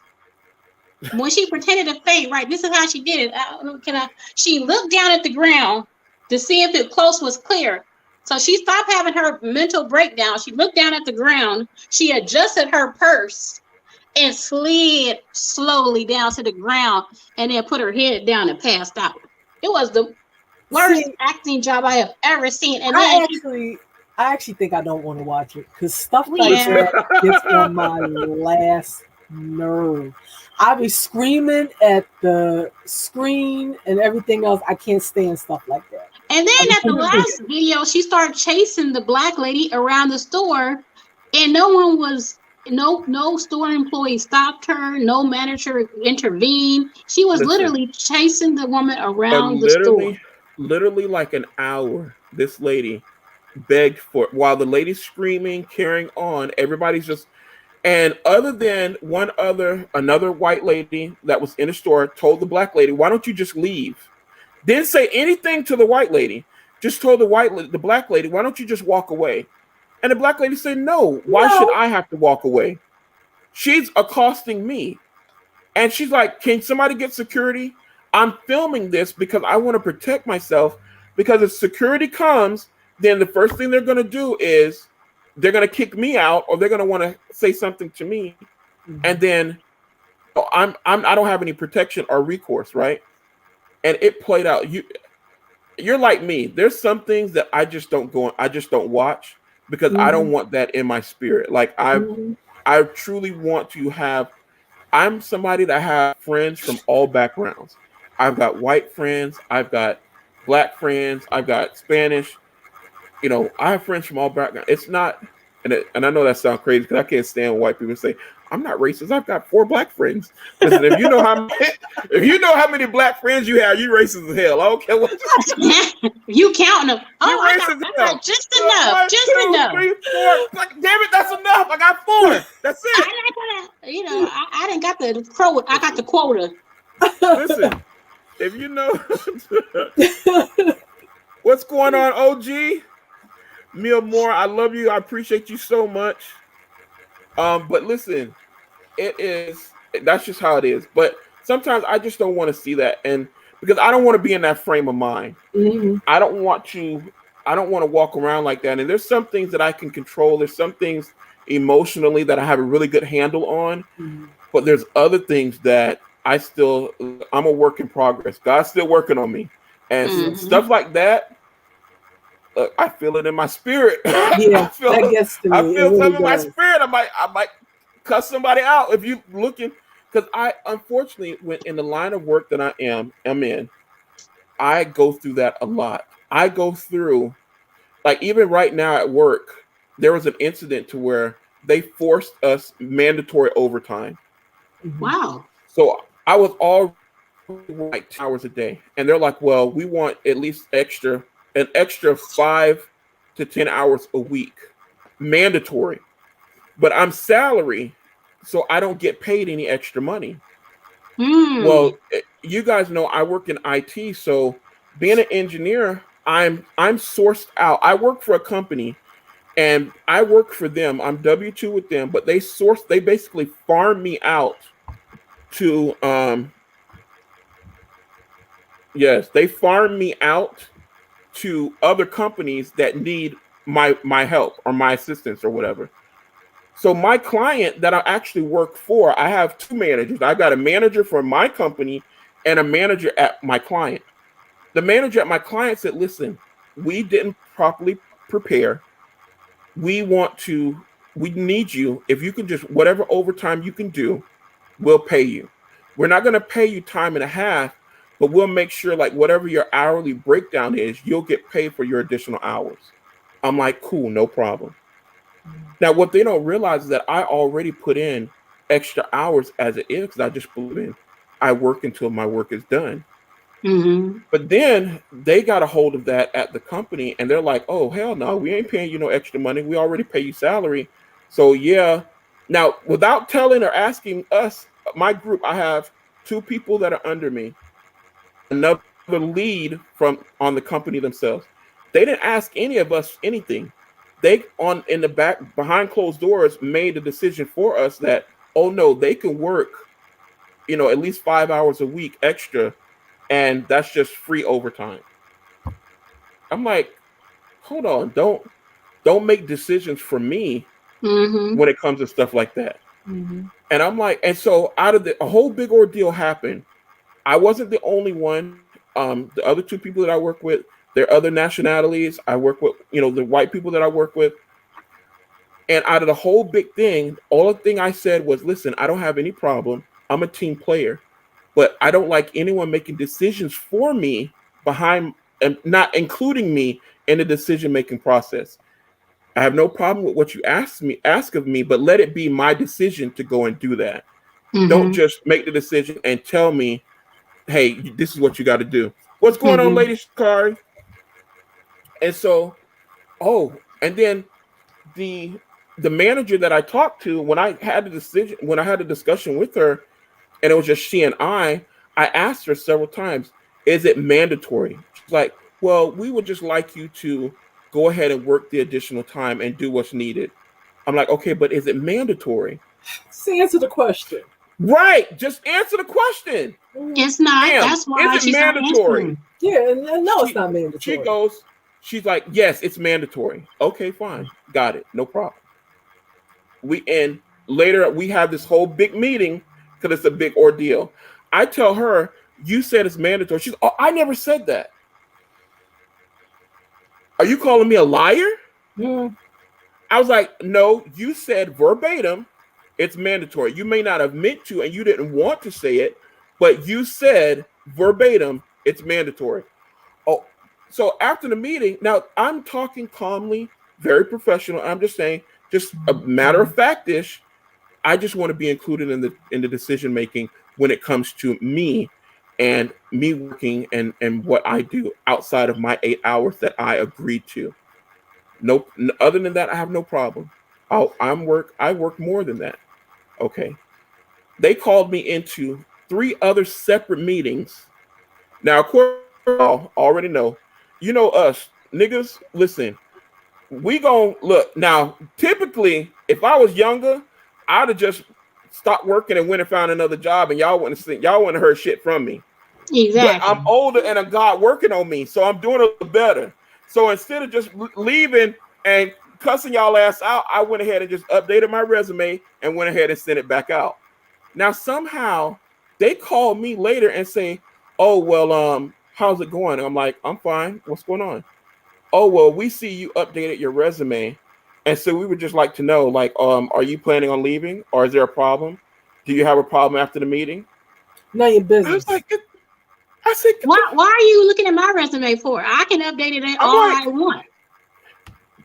When she pretended to faint, right? This is how she did it. She looked down at the ground to see if the coast was clear. So she stopped having her mental breakdown. She looked down at the ground. She adjusted her purse and slid slowly down to the ground and then put her head down and passed out. It was the worst acting job I have ever seen. And I actually think I don't want to watch it because stuff like that gets on my last nerve. I be screaming at the screen and everything else. I can't stand stuff like that. And then at the last video, she started chasing the black lady around the store, and no store employee stopped her. No manager intervened. She was literally chasing the woman around the store. Literally like an hour. This lady begged for it. While the lady's screaming, carrying on, everybody's just. And other than another white lady that was in the store told the black lady, "Why don't you just leave?" Didn't say anything to the white lady. Just told the black lady, "Why don't you just walk away?" And the black lady said, "No. Why should I have to walk away? She's accosting me." And she's like, "Can somebody get security? I'm filming this because I want to protect myself. Because if security comes, then the first thing they're going to do is they're going to kick me out, or they're going to want to say something to me, and then I don't have any protection or recourse, right?" And it played out. You're like me. There's some things that I just don't watch because I don't want that in my spirit. Like I truly want to have. I'm somebody that have friends from all backgrounds. I've got white friends. I've got black friends. I've got Spanish. I have friends from all backgrounds. It's not and I know that sounds crazy because I can't stand white people say I'm not racist. I've got 4 black friends. Listen, if you know how many black friends you have, you racist as hell. I don't care what you counting them. you Oh, racist I got just enough. Just enough. 1, 2, 3, 4. Like, damn it, that's enough. I got 4. That's it. I'm not gonna, I didn't got the quota. I got the quota. Listen, if you know what's going on, OG, Mia Moore, I love you. I appreciate you so much. But listen, that's just how it is. But sometimes I just don't want to see that, and because I don't want to be in that frame of mind. Mm-hmm. I don't want to walk around like that. And there's some things that I can control. There's some things emotionally that I have a really good handle on. Mm-hmm. But there's other things that I'm a work in progress. God's still working on me. And stuff like that, I feel it in my spirit. Yeah, that gets to me. I feel something in my does. spirit. I might cuss somebody out if you looking, because I unfortunately, when in the line of work that I'm in, I go through that a lot. I go through, like, even right now at work, there was an incident to where they forced us mandatory overtime. Wow. So I was all like 2 hours a day, and they're like, well, we want at least an extra 5 to 10 hours a week, mandatory. But I'm salary, so I don't get paid any extra money. Well, you guys know I work in IT, so being an engineer, I'm sourced out. I work for a company, and I work for them. I'm W-2 with them, but they basically farm me out to they farm me out to other companies that need my help or my assistance or whatever. So my client that I actually work for, I have 2 managers. I got a manager for my company and a manager at my client. The manager at my client said, listen, we didn't properly prepare. We need you. If you can just, whatever overtime you can do, we'll pay you. We're not going to pay you time and a half, but we'll make sure, like, whatever your hourly breakdown is, you'll get paid for your additional hours. I'm like, cool, no problem. Now, what they don't realize is that I already put in extra hours as it is, because I just believe in I work until my work is done. Mm-hmm. But then they got a hold of that at the company, and they're like, oh, hell no, we ain't paying you no extra money. We already pay you salary. So, yeah. Now, without telling or asking us, my group, I have 2 people that are under me, another lead on the company themselves. They didn't ask any of us anything. They in the back behind closed doors made a decision for us that, oh no, they can work, at least 5 hours a week extra, and that's just free overtime. I'm like, hold on, don't make decisions for me when it comes to stuff like that. Mm-hmm. And I'm like, and so out of a whole big ordeal happened. I wasn't the only one. The other 2 people that I work with, they're other nationalities. I work with, the white people that I work with. And out of the whole big thing, all the thing I said was, listen, I don't have any problem. I'm a team player, but I don't like anyone making decisions for me behind and not including me in the decision-making process. I have no problem with what you ask of me, but let it be my decision to go and do that. Mm-hmm. Don't just make the decision and tell me, hey, this is what you got to do. What's going on, Lady Shikari? And so, and then the manager that I talked to, when I had a discussion with her, and it was just she and I asked her several times, is it mandatory? She's like, well, we would just like you to go ahead and work the additional time and do what's needed. I'm like, okay, but is it mandatory? See, answer the question. Right. Just answer the question. It's not. That's why is it mandatory? Yeah, no, it's not mandatory. She's like, yes, it's mandatory. Okay, fine. Got it. No problem. Later we have this whole big meeting because it's a big ordeal. I tell her, you said it's mandatory. She's, oh, I never said that. Are you calling me a liar? Mm. I was like, no, you said verbatim, it's mandatory. You may not have meant to, and you didn't want to say it, but you said verbatim, it's mandatory. Oh, so after the meeting, now I'm talking calmly, very professional. I'm just saying, just a matter of fact-ish. I just want to be included in the decision making when it comes to me and me working and what I do outside of my 8 hours that I agreed to. Nope. Other than that, I have no problem. I work more than that. Okay. They called me into 3 other separate meetings. Now, of course, y'all already know. You know us niggas. Listen, we gon' look now. Typically, if I was younger, I'd have just stopped working and went and found another job, and y'all wouldn't have heard shit from me. But Exactly. I'm older and I got working on me, so I'm doing a little better. So instead of just leaving and cussing y'all ass out, I went ahead and just updated my resume and went ahead and sent it back out. Now somehow they called me later and say, "Oh well, how's it going?" And I'm like, "I'm fine. What's going on?" "Oh well, we see you updated your resume, and so we would just like to know, like, are you planning on leaving, or is there a problem? Do you have a problem after the meeting?" None of your I business. was like, I said, why are you looking at my resume for? I can update it all I want.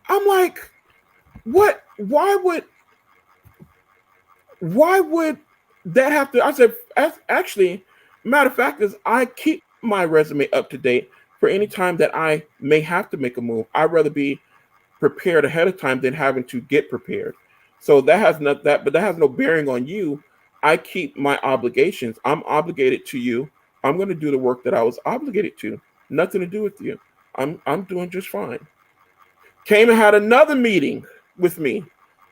I'm like, what? Why would that have to? I said, actually, matter of fact is I keep my resume up to date for any time that I may have to make a move. I'd rather be prepared ahead of time than having to get prepared. So that has no bearing on you. I keep my obligations. I'm obligated to you. I'm going to do the work that I was obligated to. Nothing to do with you. I'm doing just fine. Came and had another meeting with me.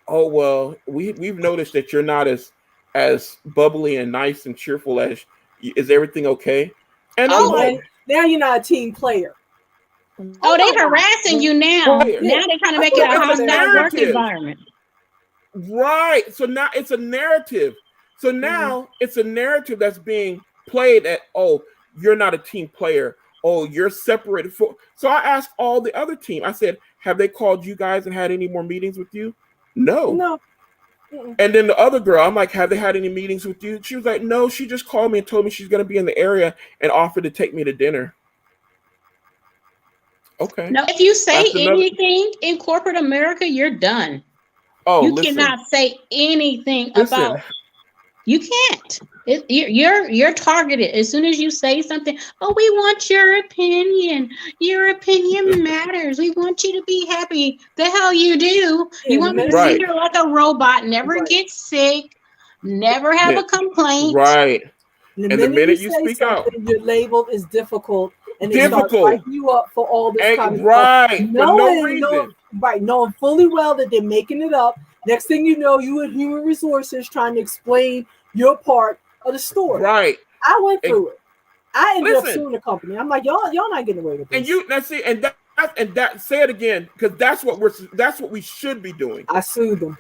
"Oh well, we've noticed that you're not as bubbly and nice and cheerful as. Is everything okay?" And I'm like, now you're not a team player. Oh, they harassing you now. Player. Now they're trying to make it a hostile work environment. Right. So now it's a narrative. So now it's a narrative that's being played at, "Oh, you're not a team player. Oh, you're separated." So I asked all the other team. I said, "Have they called you guys and had any more meetings with you?" No. And then the other girl, I'm like, "Have they had any meetings with you?" She was like, "No, she just called me and told me she's going to be in the area and offered to take me to dinner." Okay. No, if you say anything in corporate America, you're done. Oh, you cannot say anything about. You can't. You're targeted as soon as you say something. "Oh, we want your opinion. Your opinion matters. We want you to be happy." The hell you do? You want me to sit here like a robot, never get sick, never have a complaint? Right. And the minute you speak out, your label is difficult, and they start writing you up for all this kind of stuff. Right. For no reason. Knowing fully well that they're making it up. Next thing you know, you in human resources trying to explain your part of the story. Right. I went through it. I ended up suing the company. I'm like, y'all not getting away with this. And that say it again, because that's what we should be doing. I sued them.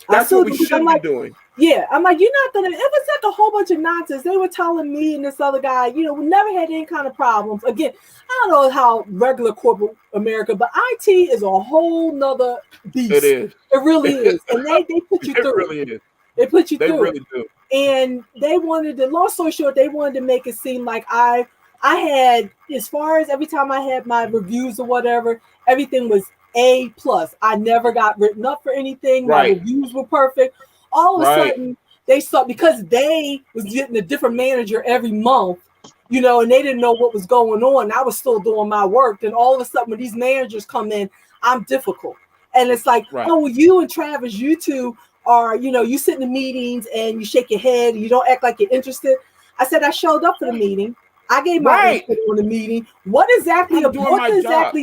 That's what we should be doing. Yeah, I'm like, you're not gonna. It was like a whole bunch of nonsense. They were telling me and this other guy, we never had any kind of problems. Again, I don't know how regular corporate America, but IT is a whole nother beast. It is. It really is, and they put you through. It really is. They put you through. They really do. And they wanted to. Long story short, they wanted to make it seem like I had, as far as every time I had my reviews or whatever, everything was A+. I never got written up for anything. My reviews were perfect. All of a sudden, they saw, because they was getting a different manager every month, and they didn't know what was going on. I was still doing my work. Then all of a sudden, when these managers come in, I'm difficult. And it's like, "Oh, well, you and Travis, you two are, you sit in the meetings and you shake your head and you don't act like you're interested." I said, "I showed up for the meeting. I gave my input on the meeting. What exactly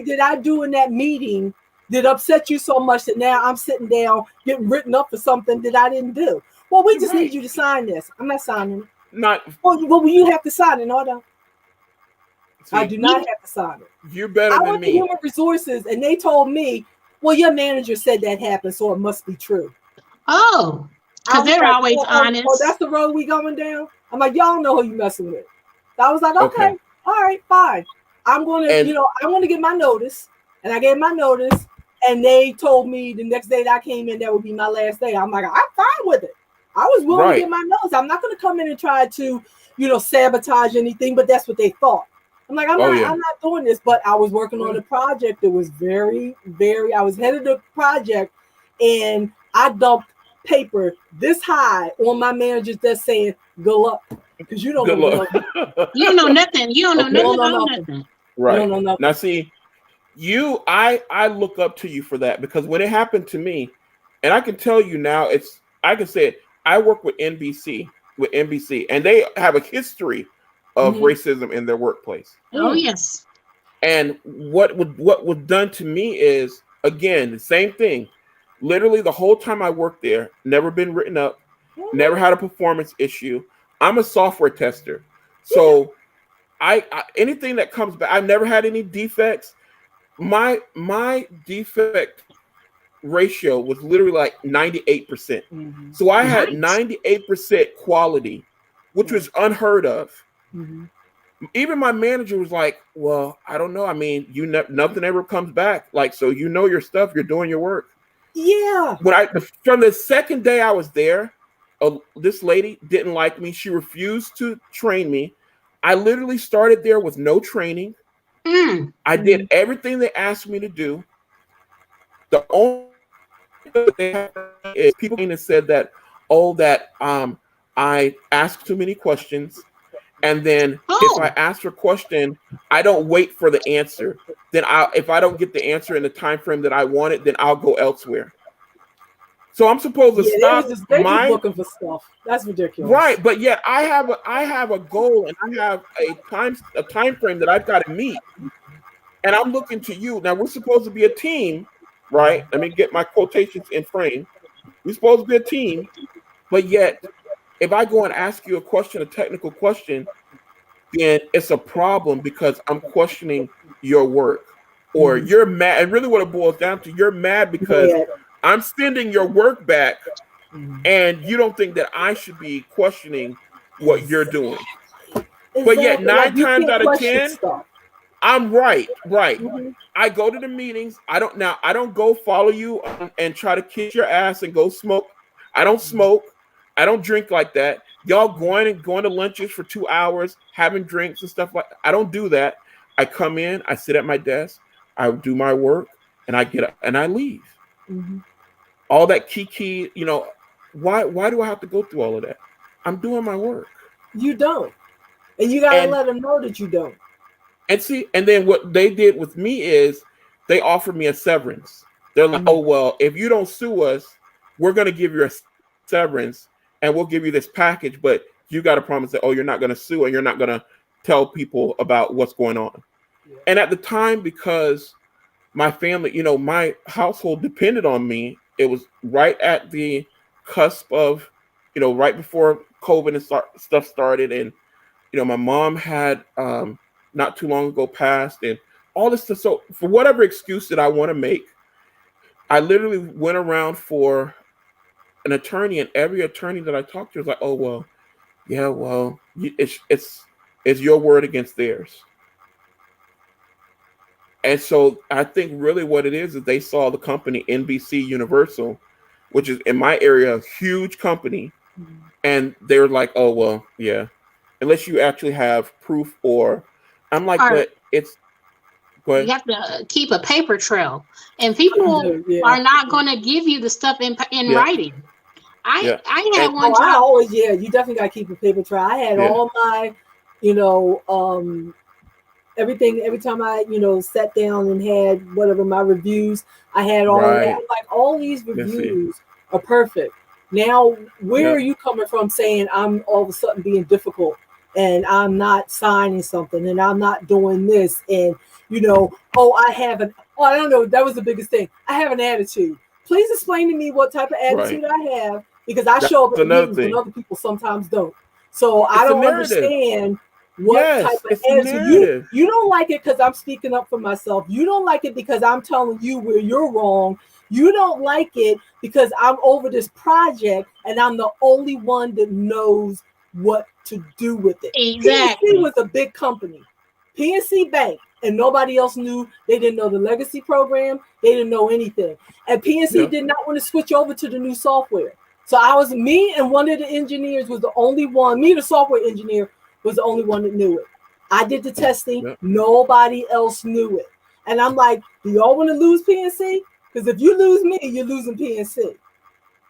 did I do in that meeting that upset you so much that now I'm sitting down getting written up for something that I didn't do?" "Well, we just need you to sign this." "I'm not signing it." Well, you have to sign it. No, I don't. I do not have to sign it. You're better than me. I went to Human Resources and they told me, "Well, your manager said that happened, so it must be true." Oh, because they're always honest. Oh, that's the road we going down? I'm like, y'all know who you messing with. So I was like, okay, all right, fine. I'm going to, I want to get my notice. And I gave my notice. And they told me the next day that I came in, that would be my last day. I'm like, I'm fine with it. I was willing to get my notice. I'm not going to come in and try to, sabotage anything, but that's what they thought. I'm like, I'm not doing this, but I was working on a project that was very, very, I was head of the project, and I dumped paper this high on my manager's desk saying, "Go up," because you don't Good know luck. nothing. You don't know nothing. You don't know Okay. nothing You don't know about nothing. nothing. You Right. don't know nothing. Now, see, I look up to you for that, because when it happened to me, and I can tell you now, I can say it. I work with NBC, and they have a history of racism in their workplace. Oh yes. And what was done to me is, again, the same thing. Literally the whole time I worked there, never been written up, never had a performance issue. I'm a software tester, so I anything that comes back, I've never had any defects. My defect ratio was literally like 98%. So I had Nice. 98% quality, which was unheard of. Even my manager was like, "Well, I don't know. I mean, nothing ever comes back. Like, so you know your stuff. You're doing your work." Yeah. From the second day I was there, this lady didn't like me. She refused to train me. I literally started there with no training. I did everything they asked me to do. The only thing they have is people that said that, I asked too many questions. And then if I ask for a question, I don't wait for the answer. Then if I don't get the answer in the time frame that I want it, then I'll go elsewhere. So I'm supposed to stop they just looking for stuff. That's ridiculous. Right, but yet I have a goal, and I have a time frame that I've got to meet. And I'm looking to you. Now we're supposed to be a team, right? Let me get my quotations in frame. We're supposed to be a team, but yet if I go and ask you a question, a technical question, then it's a problem, because I'm questioning your work, or you're mad. And really what it boils down to, you're mad because I'm sending your work back, and you don't think that I should be questioning what you're doing. But yet 9 times out of 10, stuff. I'm right. I go to the meetings. I don't go follow you and try to kiss your ass and go smoke. I don't smoke. I don't drink like that. Y'all going to lunches for 2 hours, having drinks and stuff like that. I don't do that. I come in, I sit at my desk, I do my work, and I get up and I leave. All that kiki, why do I have to go through all of that? I'm doing my work. You don't. And you gotta let them know that you don't. And see, and then what they did with me is they offered me a severance. They're like, "Oh, well, if you don't sue us, we're going to give you a severance, and we'll give you this package, but you got to promise that, you're not going to sue, and you're not going to tell people about what's going on." And at the time, because my family, my household depended on me, it was right at the cusp of, right before COVID and stuff started. And, my mom had not too long ago passed, and all this stuff. So for whatever excuse that I want to make, I literally went around for an attorney, and every attorney that I talked to was like, "Oh, well, yeah, well, it's your word against theirs." And so I think really what it is they saw the company NBC Universal, which is in my area a huge company, and they were like, "Oh, well, yeah, unless you actually have proof." Or I'm like, "But it's." You have to keep a paper trail, and people are not going to give you the stuff in writing. I had one job. I always, you definitely got to keep a paper trail. I had all my, everything. Every time I, sat down and had whatever my reviews, I had all of that. Like, all these reviews are perfect. Now, where are you coming from saying I'm all of a sudden being difficult, and I'm not signing something, and I'm not doing this, and I don't know. That was the biggest thing. I have an attitude. Please explain to me what type of attitude I have, because I show up at meetings when other people sometimes don't. So I don't understand what type of attitude. You don't like it because I'm speaking up for myself. You don't like it because I'm telling you where you're wrong. You don't like it because I'm over this project and I'm the only one that knows what to do with it. Exactly. PNC was a big company. PNC Bank. And nobody else knew. They didn't know the legacy program. They didn't know anything. And PNC did not want to switch over to the new software. So me and one of the engineers was the only one. Me, the software engineer, was the only one that knew it. I did the testing. Nobody else knew it. And I'm like, do y'all want to lose PNC? Because if you lose me, you're losing PNC.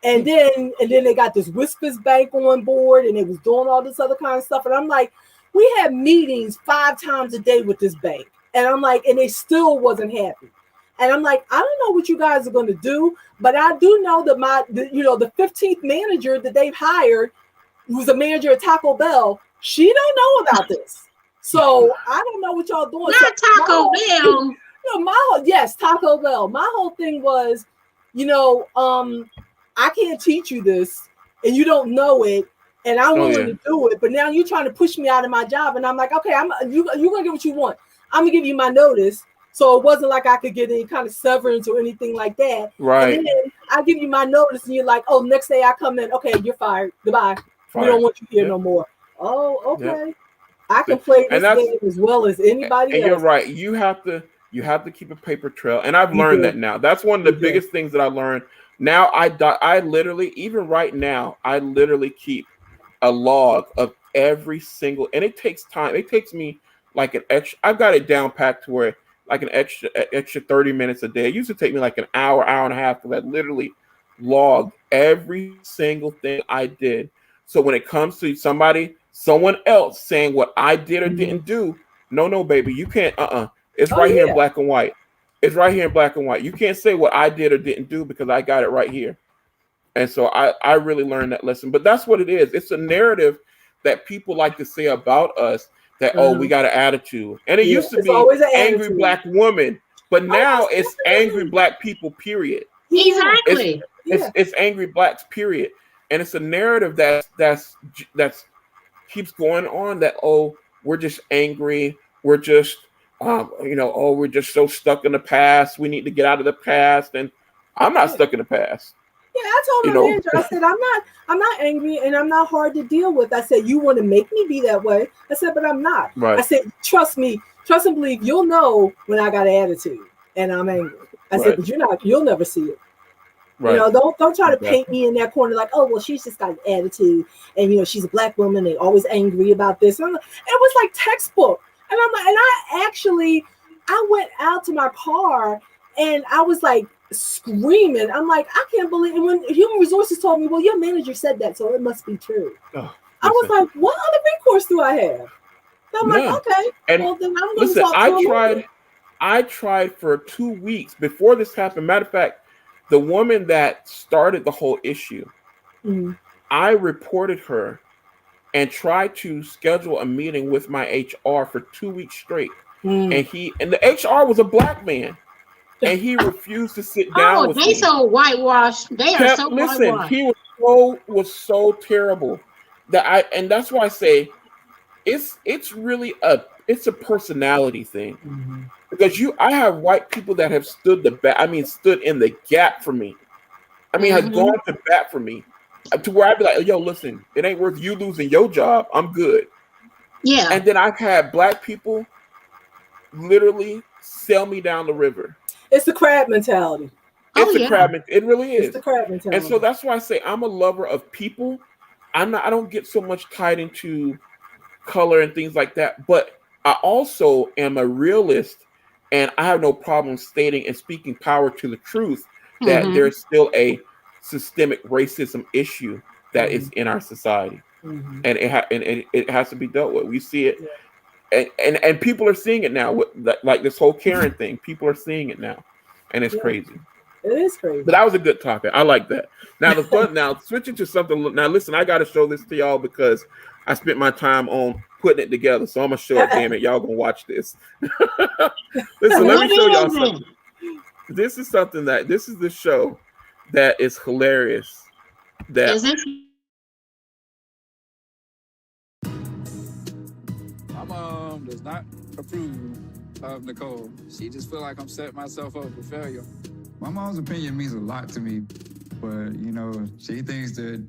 And then they got this Whispers Bank on board, and they was doing all this other kind of stuff. And I'm like, we had meetings 5 times a day with this bank. And I'm like, and they still wasn't happy. And I'm like, I don't know what you guys are going to do, but I do know that the 15th manager that they've hired, who's a manager at Taco Bell, she don't know about this. So I don't know what y'all doing. Not Taco Bell. Yes, Taco Bell. My whole thing was, I can't teach you this, and you don't know it, and I'm willing to do it. But now you're trying to push me out of my job, and I'm like, okay, you're gonna get what you want. I'm gonna give you my notice. So it wasn't like I could get any kind of severance or anything like that. Right. And then I give you my notice, and you're like, oh, next day I come in, okay, you're fired. Goodbye. We don't want you here no more. Oh, okay. Yep. I can play this game as well as anybody else. And you're right. You have to keep a paper trail, and I've learned that now. That's one of the biggest things that I learned. Now I literally, even right now, I literally keep a log of every single, and it takes time. It takes me like an extra. I've got it down packed to where like an extra 30 minutes a day. It used to take me like an hour and a half to literally log every single thing I did. So when it comes to someone else saying what I did or didn't do, no, baby, you can't. It's right here in black and white. It's right here in black and white. You can't say what I did or didn't do because I got it right here. And so I really learned that lesson. But that's what it is. It's a narrative that people like to say about us that, we got an attitude. And it used to be angry black woman, but now it's angry black people, period. Exactly. It's angry blacks, period. And it's a narrative that's keeps going on that, we're just angry. We're just we're just so stuck in the past. We need to get out of the past. And I'm not stuck in the past. Yeah, I told my manager, I said, I'm not angry and I'm not hard to deal with. I said, you want to make me be that way? I said, but I'm not. Right. I said, trust me, trust and believe, you'll know when I got an attitude and I'm angry. I said, but you'll never see it. Right. Don't try to paint me in that corner like, oh, well, she's just got an attitude and she's a black woman. They always angry about this. And it was like textbook. And I'm like, and I went out to my car and I was like screaming. I'm like, I can't believe it. And when Human Resources told me, well, your manager said that, so it must be true. I was like, what other recourse do I have? So I'm like, okay. And well, then I'm going to talk. I tried for 2 weeks before this happened. Matter of fact, the woman that started the whole issue, I reported her and tried to schedule a meeting with my HR for 2 weeks straight. And the HR was a black man. And he refused to sit down with me. Oh, they so whitewashed. They are so whitewashed. He was so terrible and that's why I say it's really a personality thing. Because I have white people that have stood in the gap for me. Has gone to bat for me. To where I'd be like, yo, listen, it ain't worth you losing your job. I'm good. Yeah. And then I've had black people literally sell me down the river. It's the crab mentality. It really is. It's the crab mentality. And so that's why I say I'm a lover of people. I don't get so much tied into color and things like that. But I also am a realist, and I have no problem stating and speaking power to the truth that there's still a systemic racism issue that is in our society, and it has to be dealt with. We see it, and people are seeing it now with like this whole Karen thing. People are seeing it now, and it's crazy. It is crazy. But that was a good topic. I like that. Now switching to something. Now listen, I got to show this to y'all because I spent my time on putting it together. So I'm gonna show it. Damn it, y'all gonna watch this. Listen, let me show y'all something. This is the show that is hilarious. My mom does not approve of Nicole. She just feel like I'm setting myself up for failure. My mom's opinion means a lot to me, but she thinks that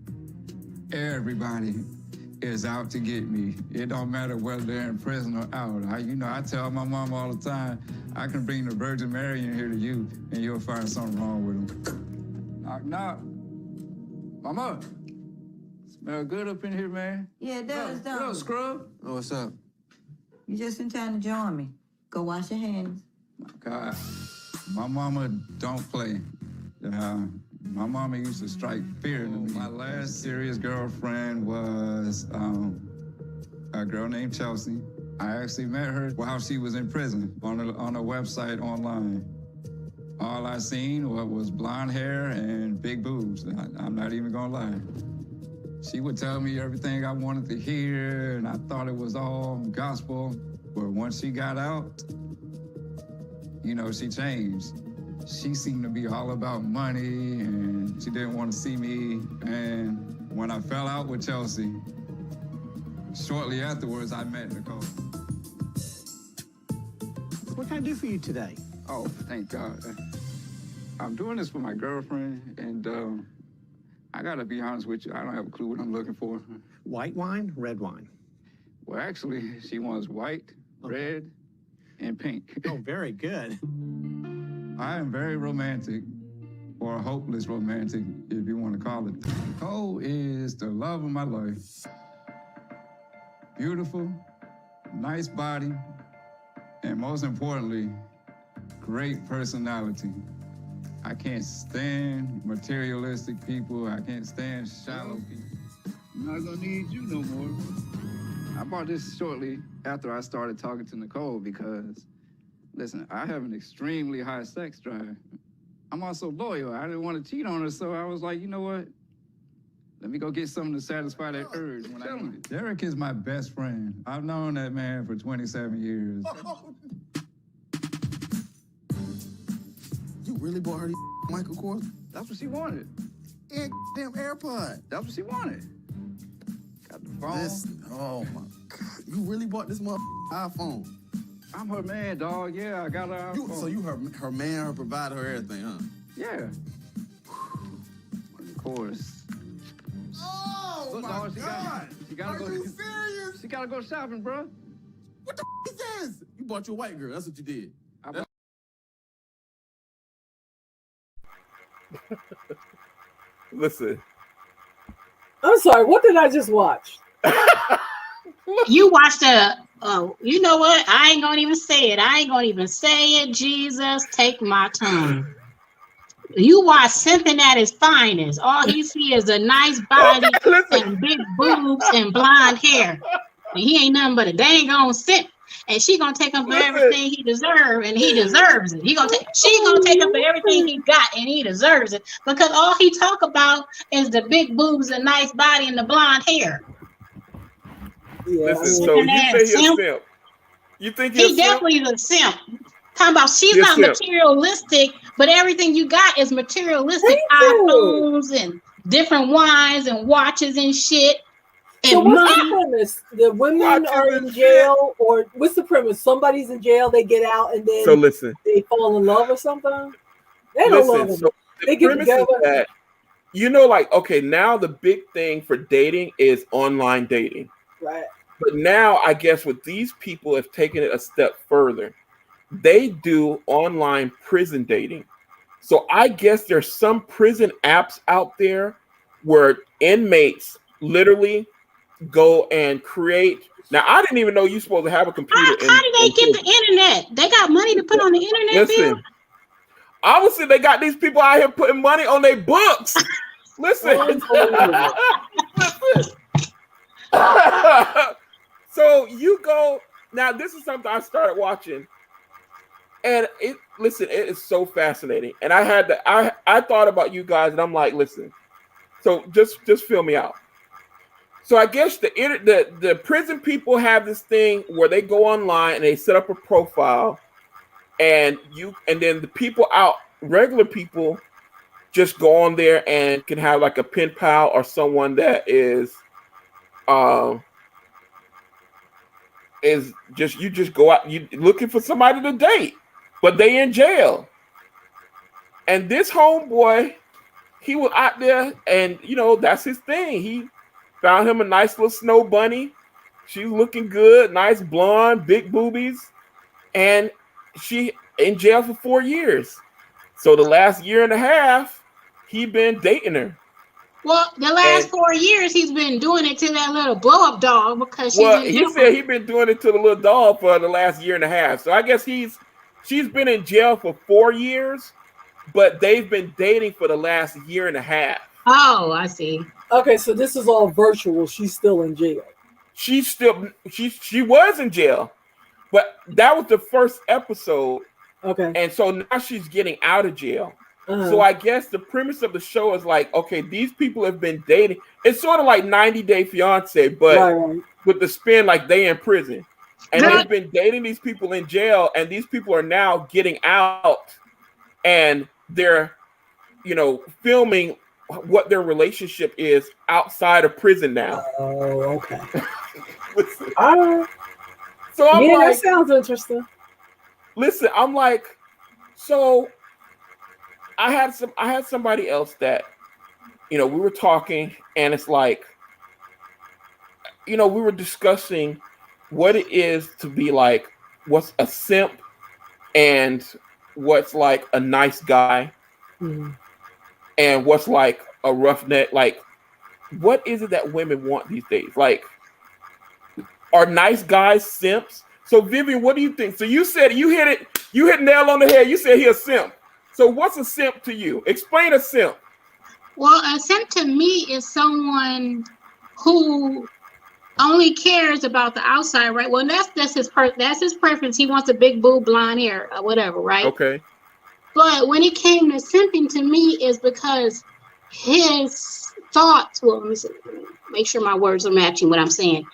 everybody is out to get me. It don't matter whether they're in prison or out. I tell my mom all the time, I can bring the Virgin Mary in here to you, and you'll find something wrong with them. Knock, knock. Mama, smell good up in here, man. Yeah, it does, don't it? Hello, scrub. Oh, what's up? You just in time to join me. Go wash your hands. Oh, God. My mama don't play. My mama used to strike fear into me. My last serious girlfriend was a girl named Chelsea. I actually met her while she was in prison on a website online. All I seen was blonde hair and big boobs. I'm not even gonna lie. She would tell me everything I wanted to hear, and I thought it was all gospel. But once she got out, she changed. She seemed to be all about money, and she didn't want to see me. And when I fell out with Chelsea, shortly afterwards, I met Nicole. What can I do for you today? Oh, thank God. I'm doing this for my girlfriend, and I gotta be honest with you, I don't have a clue what I'm looking for. White wine, red wine? Well, actually, she wants white, red, and pink. Oh, very good. I am very romantic, or hopeless romantic, if you want to call it. Nicole is the love of my life. Beautiful, nice body, and most importantly, great personality. I can't stand materialistic people. I can't stand shallow people. I'm not gonna need you no more. I bought this shortly after I started talking to Nicole because, listen, I have an extremely high sex drive. I'm also loyal. I didn't want to cheat on her, so I was like, you know what? Let me go get something to satisfy that urge when I need it. Derek is my best friend. I've known that man for 27 years. You really bought her these Michael Kors? That's what she wanted. And damn AirPod. That's what she wanted. Got the phone. Listen, oh my God. You really bought this iPhone? I'm her man, dog. Yeah, I got her iPhone. So you her man, her provider, her everything, huh? Yeah. Of course. Oh, look, my dog, God. Are you serious? She gotta go shopping, bro. What the is this? You bought your white girl. That's what you did. Listen. I'm sorry. What did I just watch? You watched you know what? I ain't gonna even say it. I ain't gonna even say it. Jesus, take my tongue. You watch simping at his finest. All he see is a nice body and big boobs and blonde hair. And he ain't nothing but a dang on simp. And she gonna take him for everything he deserves, and he deserves it. She gonna take him for everything he got, and he deserves it. Because all he talk about is the big boobs and nice body and the blonde hair. Yeah, listen, so you say he's a simp. You think he definitely is a simp. Talking about she's not materialistic, but everything you got is materialistic. iPhones and different wines and watches and shit. So what's the premise? The women are in jail, or what's the premise? Somebody's in jail, they get out, and then they fall in love or something. They don't love them. So they get together. That, okay, now the big thing for dating is online dating. Right. But now I guess what these people have taken it a step further. They do online prison dating. So I guess there's some prison apps out there where inmates literally go and create. Now I didn't even know you're supposed to have a computer. How do they get the internet? They got money to put on the internet. Listen, obviously they got these people out here putting money on their books. Listen. So you go now. This is something I started watching, and it is so fascinating. And I thought about you guys, and I'm like, listen. So just feel me out. So I guess the prison people have this thing where they go online and they set up a profile, and then the people out, regular people, just go on there and can have like a pen pal or someone that is you just go out, you looking for somebody to date, but they in jail. And this homeboy, he was out there, and that's his thing. He found him a nice little snow bunny. She's looking good, nice blonde, big boobies, and she in jail for 4 years. So the last year and a half, he been dating her. Well, the last 4 years, he's been doing it to that little blow-up dog because he said he's been doing it to the little dog for the last year and a half. So I guess he's she's been in jail for 4 years, but they've been dating for the last year and a half. Oh, I see. Okay, so this is all virtual. She's still in jail. She was in jail, but that was the first episode. Okay. And so now she's getting out of jail. Uh-huh. So I guess the premise of the show is like, okay, these people have been dating. It's sort of like 90 Day Fiance, but right. with the spin like they in prison. And Right. they've been dating these people in jail, and these people are now getting out, and they're, filming what their relationship is outside of prison now. Oh, okay. Listen, So I'm that like, sounds interesting. listen, I'm like, so I had somebody else that, we were talking, and it's like, we were discussing what it is to be like, what's a simp and what's like a nice guy, and what's like a roughneck. Like, what is it that women want these days? Like, are nice guys simps? So Vivian, what do you think? So you said you hit nail on the head. You said he a simp. So what's a simp to you? Explain a simp. Well, a simp to me is someone who only cares about the outside, right? Well, that's his preference. He wants a big boob, blonde hair, or whatever, right? Okay. But when it came to simping, to me, is because his thoughts. Well, let me see, make sure my words are matching what I'm saying.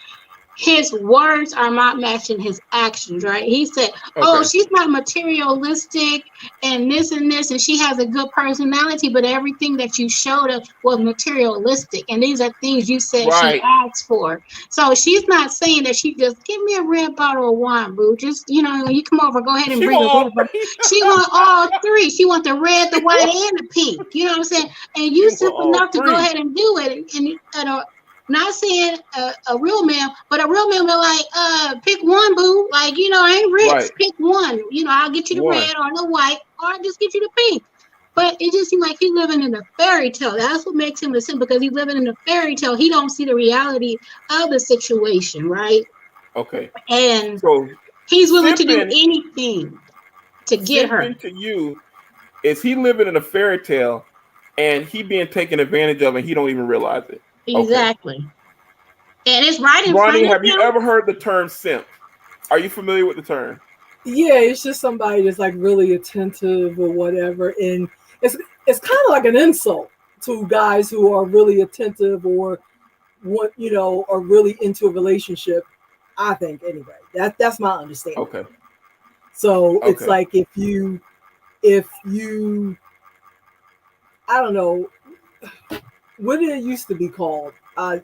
His words are not matching his actions, right? He said, "Oh, she's not materialistic and this, and she has a good personality, but everything that you showed us was materialistic, and these are things you said she asked for." So she's not saying that she just give me a red bottle of wine, boo. Just when you come over, go ahead and bring a red bottle. She want all three. She want the red, the white, and the pink. You know what I'm saying? And you simple enough to go ahead and do it, and not saying a real man, but a real man will like, pick one, boo. Like, I ain't rich. Right. Pick one. I'll get you the red or the white, or I'll just get you the pink. But it just seems like he's living in a fairy tale. That's what makes him a simp, because he's living in a fairy tale. He don't see the reality of the situation, right? Okay. And so he's willing to do anything to get her. To you, is he living in a fairy tale and he being taken advantage of and he don't even realize it? Exactly. Okay. And it's right in Ronnie, front of have you ever heard the term simp? Are you familiar with the term? Yeah, it's just somebody that's like really attentive or whatever, and it's kind of like an insult to guys who are really attentive or what are really into a relationship. I think anyway. That's my understanding. Okay. So it's like if you I don't know. What did it used to be called?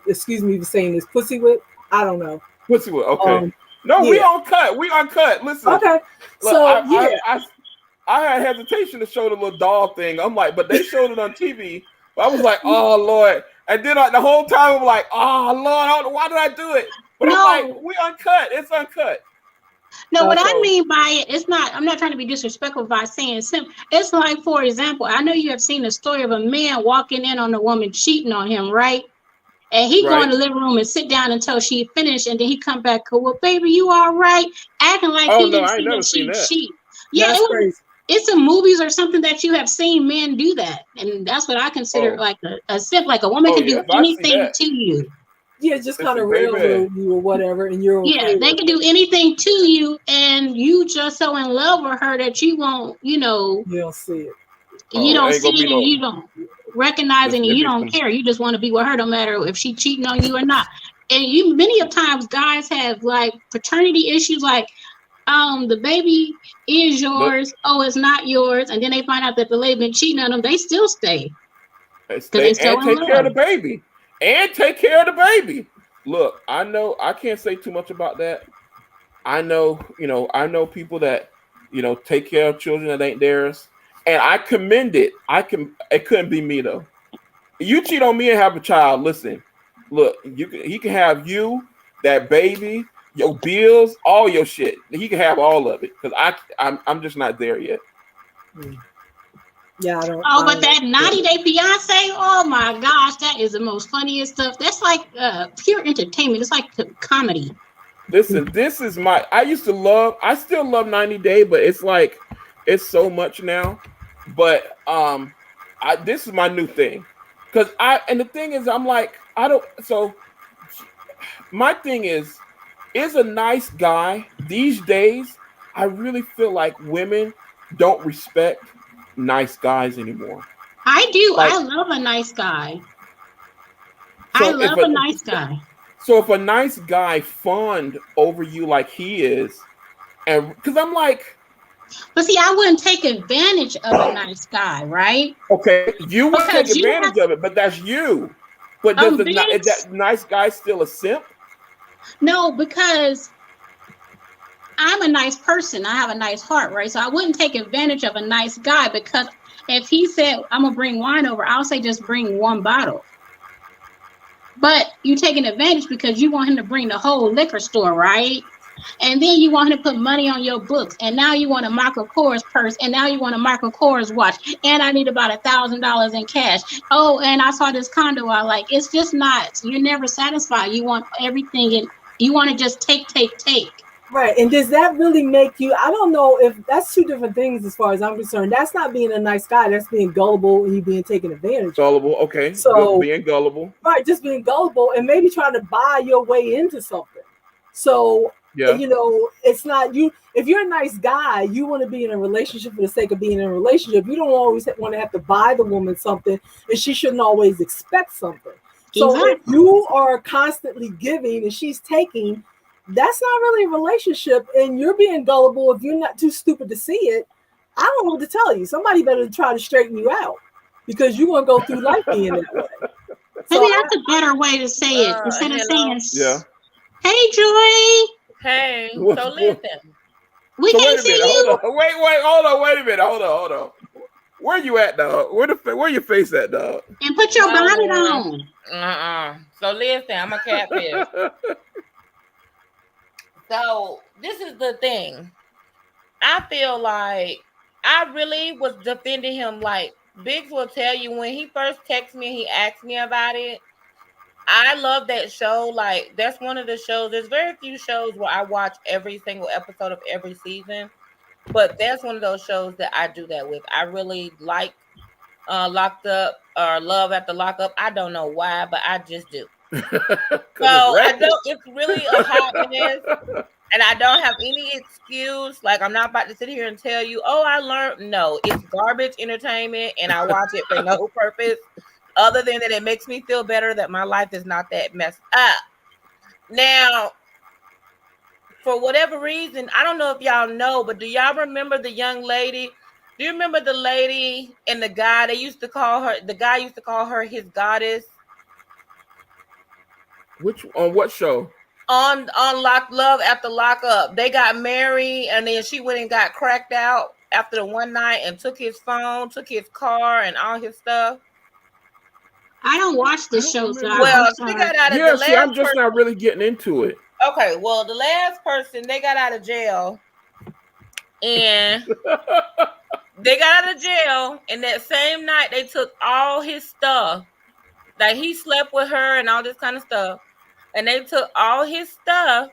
Excuse me for saying this. Pussy whip? I don't know. Pussy whip. Okay. We uncut. We uncut. Listen. Okay. Look, so I had hesitation to show the little doll thing. I'm like, but they showed it on TV. I was like, oh Lord. And then the whole time I'm like, oh Lord, why did I do it? But I'm like, we uncut. It's uncut. No, what I mean by it, I'm not trying to be disrespectful by saying simp. It's like, for example, I know you have seen the story of a man walking in on a woman cheating on him, right? And he go in the living room and sit down until she finished, and then he come back, well, baby, you all right? Acting like he didn't see that she cheat. Yeah, it's in movies or something that you have seen men do that. And that's what I consider like a simp. Like a woman can do anything to you. Yeah, just kind of railroad you or whatever, and you're okay. Yeah, they can do anything to you, and you just so in love with her that you won't, you don't see it. You don't see it, and you don't recognize it, and you don't care. You just want to be with her, no matter if she cheating on you or not. And many of times, guys have like paternity issues, like the baby is yours, it's not yours, and then they find out that the lady been cheating on them. They still stay. They take care of the baby. And take care of the baby. Look, I know I can't say too much about that. I know people that, take care of children that ain't theirs. And I commend it. It couldn't be me though. You cheat on me and have a child. Listen, look, he can have you, that baby, your bills, all your shit. He can have all of it. Because I'm just not there yet. Yeah, I don't. But that 90 Day Fiance, oh my gosh, that is the most funniest stuff. That's like pure entertainment. It's like comedy. Listen, this is I still love 90 Day, but it's like, it's so much now. But this is my new thing. And the thing is, I'm like, my thing is a nice guy these days. I really feel like women don't respect nice guys anymore. I do. Like, I love a nice guy. So I love a nice guy. So if a nice guy fawned over you like he is, and because I'm like, but see, I wouldn't take advantage of a nice guy, right? Okay, you would take advantage of it, but that's you. But does is that nice guy still a simp? No, because I'm a nice person. I have a nice heart, right? So I wouldn't take advantage of a nice guy, because if he said, I'm going to bring wine over, I'll say just bring one bottle. But you taking advantage because you want him to bring the whole liquor store, right? And then you want him to put money on your books. And now you want a Michael Kors purse. And now you want a Michael Kors watch. And I need about $1,000 in cash. Oh, and I saw this condo I like. It's just not. You're never satisfied. You want everything. And you want to just take. Right. And does that really make you, I don't know if that's two different things as far as I'm concerned. That's not being a nice guy. That's being gullible and you being taken advantage of. Gullible, okay. So being gullible. Right, just being gullible and maybe trying to buy your way into something. So, you know, it's not you. If you're a nice guy, you want to be in a relationship for the sake of being in a relationship. You don't always want to have to buy the woman something, and she shouldn't always expect something. So if you are constantly giving and she's taking, that's not really a relationship, and you're being gullible. If you're not too stupid to see it, I don't know what to tell you. Somebody better try to straighten you out, because you're going to go through life being that way. Maybe that's a better way to say it, instead of saying, hey, Joy. Hey, so listen. We can't see you. Wait a minute. Hold on. Where you at, dog? Where your face at, dog? And put your bonnet on. So listen, I'm a catfish. So this is the thing. I feel like I really was defending him. Like, Biggs will tell you, when he first texted me, he asked me about it. I love that show. Like, that's one of the shows. There's very few shows where I watch every single episode of every season, but that's one of those shows that I do that with. I really like Locked Up or Love After Lockup. I don't know why, but I just do. So I don't. It's really a hotness, and I don't have any excuse. Like, I'm not about to sit here and tell you, oh, I learned. No, it's garbage entertainment, and I watch it for no purpose other than that it makes me feel better that my life is not that messed up. Now, for whatever reason, I don't know if y'all know, but do y'all remember the young lady? Do you remember the lady and the guy? The guy used to call her his goddess. On what show? On Love After Lockup. They got married, and then she went and got cracked out after the one night and took his phone, took his car, and all his stuff. I don't watch the show. So well, she got out of the last I'm just not really getting into it. Okay, well, the last person, they got out of jail, and they got out of jail, and that same night they took all his stuff. Like, he slept with her and all this kind of stuff, and they took all his stuff,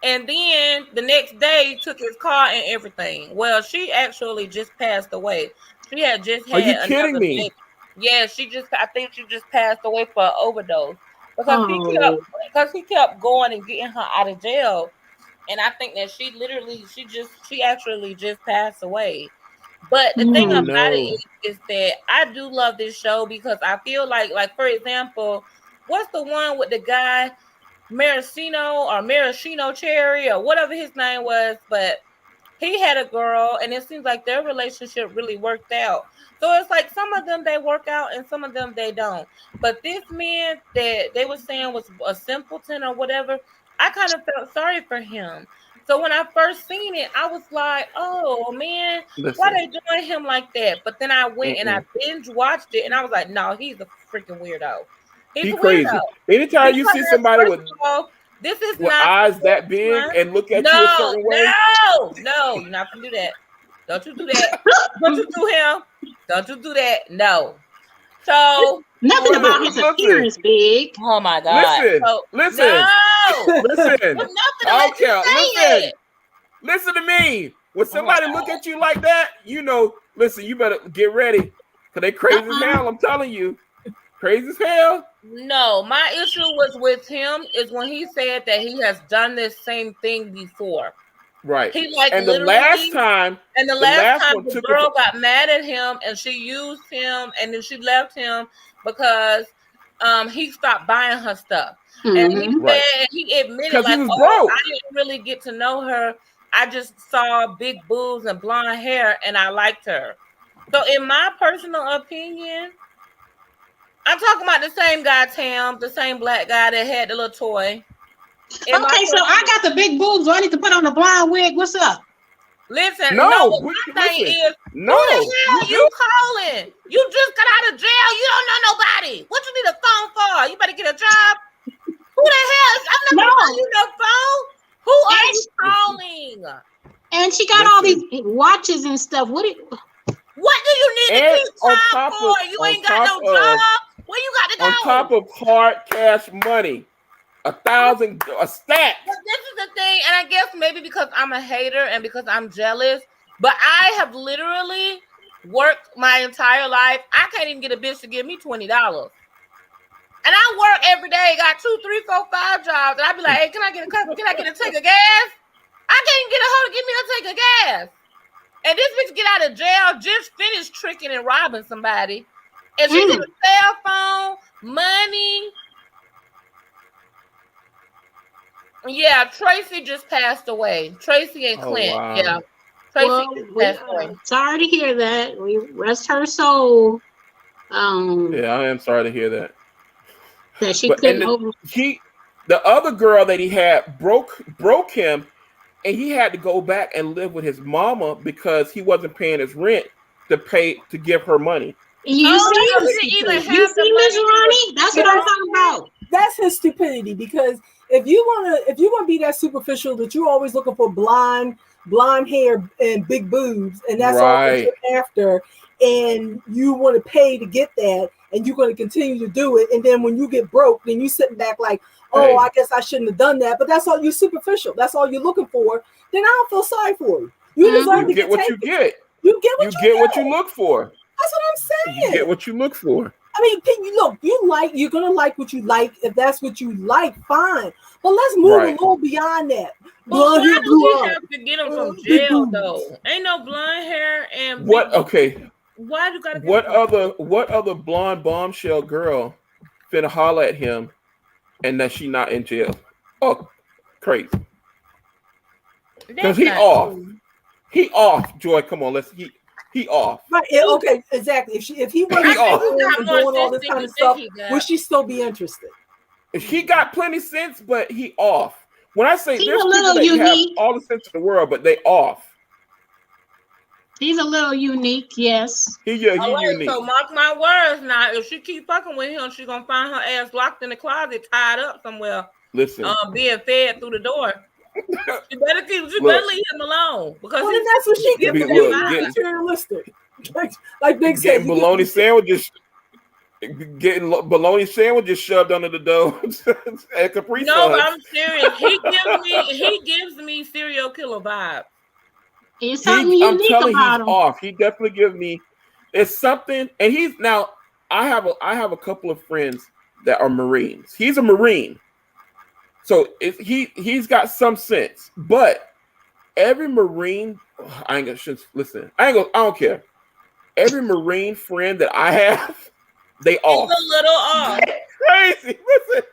and then the next day took his car and everything. Well, she actually just passed away. She had just had. Are you kidding me? Baby. Yeah, I think she just passed away for an overdose because he kept going and getting her out of jail, and I think that she actually just passed away. But the thing about it is that I do love this show because I feel like for example, what's the one with the guy Maraschino Cherry or whatever his name was, but he had a girl, and it seems like their relationship really worked out. So it's like some of them they work out and some of them they don't. But this man that they were saying was a simpleton or whatever, I kind of felt sorry for him. So when I first seen it, I was like, oh man, why they doing him like that? But then I went and I binge watched it, and I was like, no, he's a freaking weirdo. He's crazy. Weirdo. Anytime you see somebody with this is with not eyes that big and look at you a certain way. No, you're not gonna do that. Don't you do that. Don't you do him. Don't you do that. No. So nothing about his appearance, Big. Oh my God. Listen. No. Listen, There's nothing to let you say it. Listen to me. When somebody look at you like that, you know, listen, you better get ready. Because they crazy as hell, I'm telling you. Crazy as hell. No, my issue was with him is when he said that he has done this same thing before. Right. He like and the literally, last time the girl got mad at him and she used him and then she left him because he stopped buying her stuff. And he said, he admitted like, he was broke. I didn't really get to know her. I just saw big boobs and blonde hair and I liked her. So in my personal opinion, I'm talking about the same guy, Tam, the same black guy that had the little toy. Okay, so I got the big boobs. Do I need to put on the blonde wig? What's up? Listen, no, my thing is, who the hell you calling? You just got out of jail. You don't know nobody. What you need a phone for? You better get a job. Who the hell? I'm not calling you no phone. Who are you calling? And she got all these watches and stuff. What do you need to keep time for? You ain't got no job. Where you got to go? On top of hard cash money. 1,000 a stack. But this is the thing, and I guess maybe because I'm a hater and because I'm jealous, but I have literally worked my entire life. I can't even get a bitch to give me $20. And I work every day, got 2, 3, 4, 5 jobs, and I be like, hey, can I get a tank of gas? I can't get a hoe to give me a tank of gas. And this bitch get out of jail, just finished tricking and robbing somebody. And she get a cell phone, money. Yeah, Tracy just passed away. Tracy and Clint. Wow. Yeah. Tracy just passed away. Sorry to hear that. We rest her soul. Yeah, I am sorry to hear that. That she couldn't the other girl that he had broke him, and he had to go back and live with his mama because he wasn't paying his rent to give her money. You see, Miss Ronnie? That's what I'm talking about. That's his stupidity, because if you wanna be that superficial that you're always looking for blonde hair and big boobs, and that's all that you're after, and you want to pay to get that, and you're going to continue to do it, and then when you get broke, then you sitting back like, oh, I guess I shouldn't have done that. But that's all, you're superficial. That's all you're looking for. Then I don't feel sorry for you. You deserve to get what you get. You get what you look for. That's what I'm saying. You get what you look for. I mean, you're gonna like what you like. If that's what you like, fine. But let's move a little beyond that. But why do we have to get him from jail though? Ain't no blonde hair and what? Okay. Why you gotta? What other blonde bombshell girl finna holler at him, and that she not in jail? Oh, crazy. Because he off. True. He off. Joy, come on, he off. Right. Okay. Exactly. If he wasn't doing all this kind of stuff, would she still be interested? He got plenty sense, but he off. When I say he's there's a people that unique. have all the sense in the world, but they off. He's a little unique, yes. He unique. So mark my words now. If she keep fucking with him, she's gonna find her ass locked in the closet, tied up somewhere. Listen, being fed through the door. You better leave him alone, because that's what she gets. Materialistic, like Bigg said, getting bologna sandwiches shoved under the door at Capri Sun. No, but I'm serious. He gives me serial killer vibes. It's something unique about him. Off. He definitely gives me. It's something, and he's now. I have a couple of friends that are Marines. He's a Marine. So he's got some sense, but every Marine, I don't care. Every Marine friend that I have, they off. It's a little off. Crazy. Listen.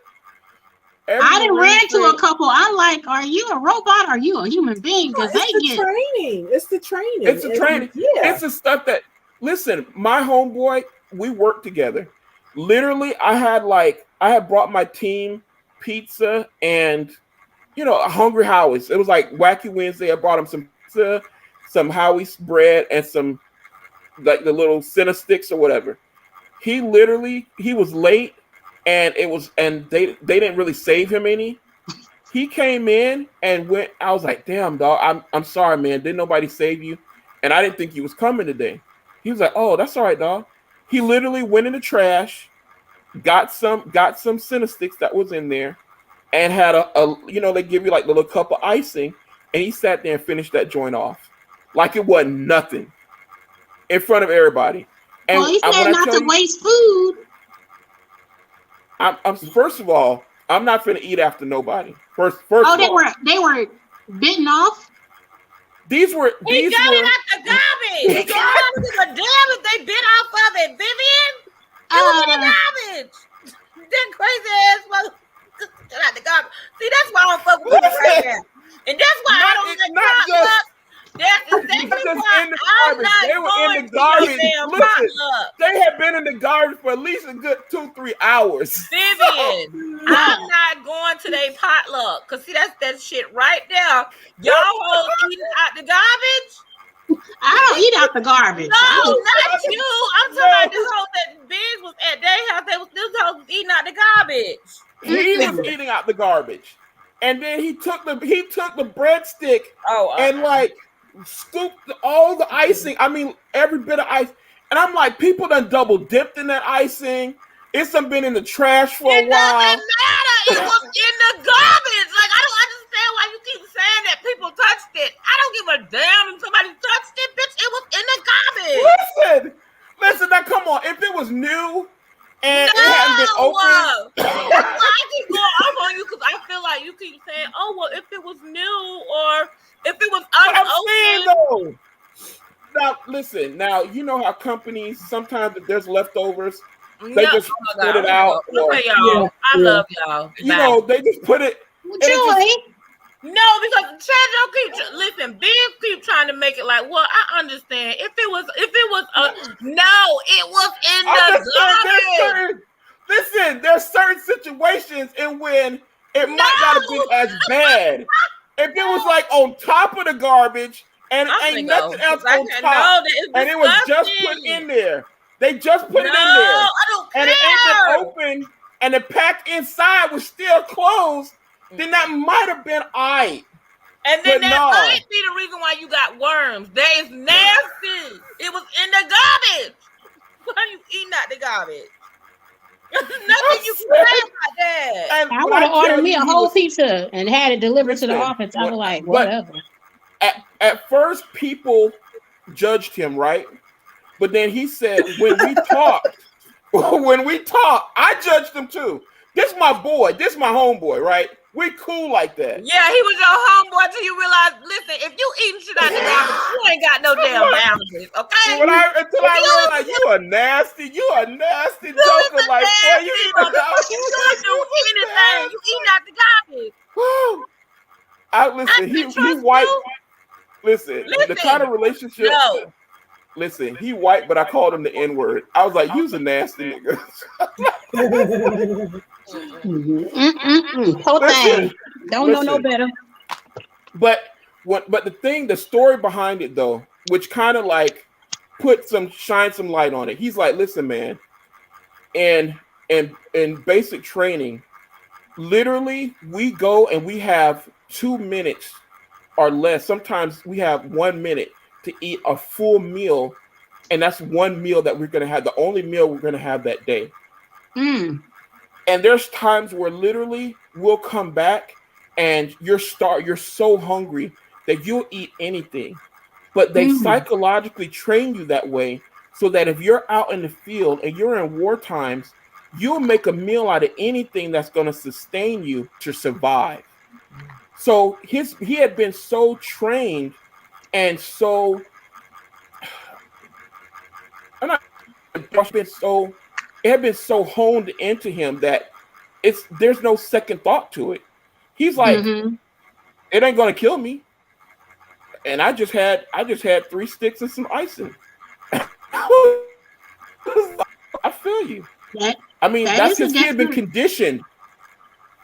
I done ran to a couple. I'm like, are you a robot? Or are you a human being? Because training. It's the training. It's the training. Yeah. It's the stuff that. Listen, my homeboy, we worked together. Literally, I had brought my team pizza and Hungry Howie's. It was like Wacky Wednesday. I brought him some pizza, some Howie's bread, and some like the little center sticks or whatever. He was late, and they didn't really save him any. He came in and went. I was like, damn, dog, I'm sorry, man. Didn't nobody save you? And I didn't think he was coming today. He was like, oh, that's all right, dog. He literally went in the trash, got some center sticks that was in there, and had a they give you like the little cup of icing, and he sat there and finished that joint off like it wasn't nothing in front of everybody. And Well, he when said I not tell to you, waste food. I'm first of all, I'm not finna eat after nobody. First Oh, of all, they were bitten off. these were He got it out the garbage. He don't give a damn if they bit off of it, Vivian. It was in the garbage. That crazy ass motherfucker get out the garbage. See, that's why I don't fuck with people right now. And that's why I don't like potluck. That's exactly why I'm not they were in going the to your garbage. damn Listen, potluck. they had been in the garbage for at least a good 2-3 hours. Vivian, I'm not going to their potluck. Cause see, that's that shit right there. Y'all hoes eating out the garbage. I don't eat out the garbage. No, not you. I'm talking about this hoe that Bigg was at their house. This hoe was eating out the garbage. He was eating out the garbage, and then he took the breadstick and like scooped all the icing. I mean, every bit of ice. And I'm like, people done double dipped in that icing. It's done been in the trash for a while. It doesn't matter. It was in the garbage. Like, I don't understand why you keep saying that people touched it. I don't give a damn if somebody touched it, bitch. It was in the garbage. Listen. Now come on. If it was new and it hadn't been open, that's why I keep going off on you, because I feel like you keep saying, "Oh well, if it was new or if it was unopened." Now listen. Now you know how companies sometimes if there's leftovers. They just put it out. Okay, y'all. I love y'all. You know, they just put it. No, because listen, Bigg keep trying to make it like, well, I understand. If it was no, it was in the garbage. Listen, there's certain situations in when it might not have been as bad. If it was like on top of the garbage and ain't nothing else on top, and it was just put in there. They just put it in there. I don't care. And it ain't been open, and the pack inside was still closed. Then that might have been aight. And then might be the reason why you got worms. That is nasty. It was in the garbage. Why are you eating out the garbage? Nothing you can say about that. I would have ordered me a whole pizza and had it delivered to the office. I was like, whatever. At first, people judged him, right? But then he said, when we talked, I judged him too. This is my boy. This is my homeboy, right? We cool like that. Yeah, he was your homeboy till you realize, listen, if you eating shit out the garbage, you ain't got no damn boundaries, okay? Until I realized you a nasty joker. Like, boy, you eat the garbage. You don't do anything. You eating out the garbage. He white. Listen, the kind of relationship. No. Listen, he white, but I called him the N-word. I was like, you's a nasty nigga. Whole thing. Don't know no better. But the story behind it though, which kind of like shine some light on it. He's like, listen, man, and in basic training, literally we go and we have 2 minutes or less. Sometimes we have 1 minute to eat a full meal, and that's one meal that we're gonna have, the only meal we're gonna have that day. And there's times where literally we'll come back and you're so hungry that you'll eat anything. But they psychologically train you that way so that if you're out in the field and you're in war times, you'll make a meal out of anything that's going to sustain you to survive. So he had been so trained and so it had been so honed into him that there's no second thought to it. He's like, it ain't gonna kill me. And I just had 3 sticks and some icing. I feel you. I mean, that's because he had been conditioned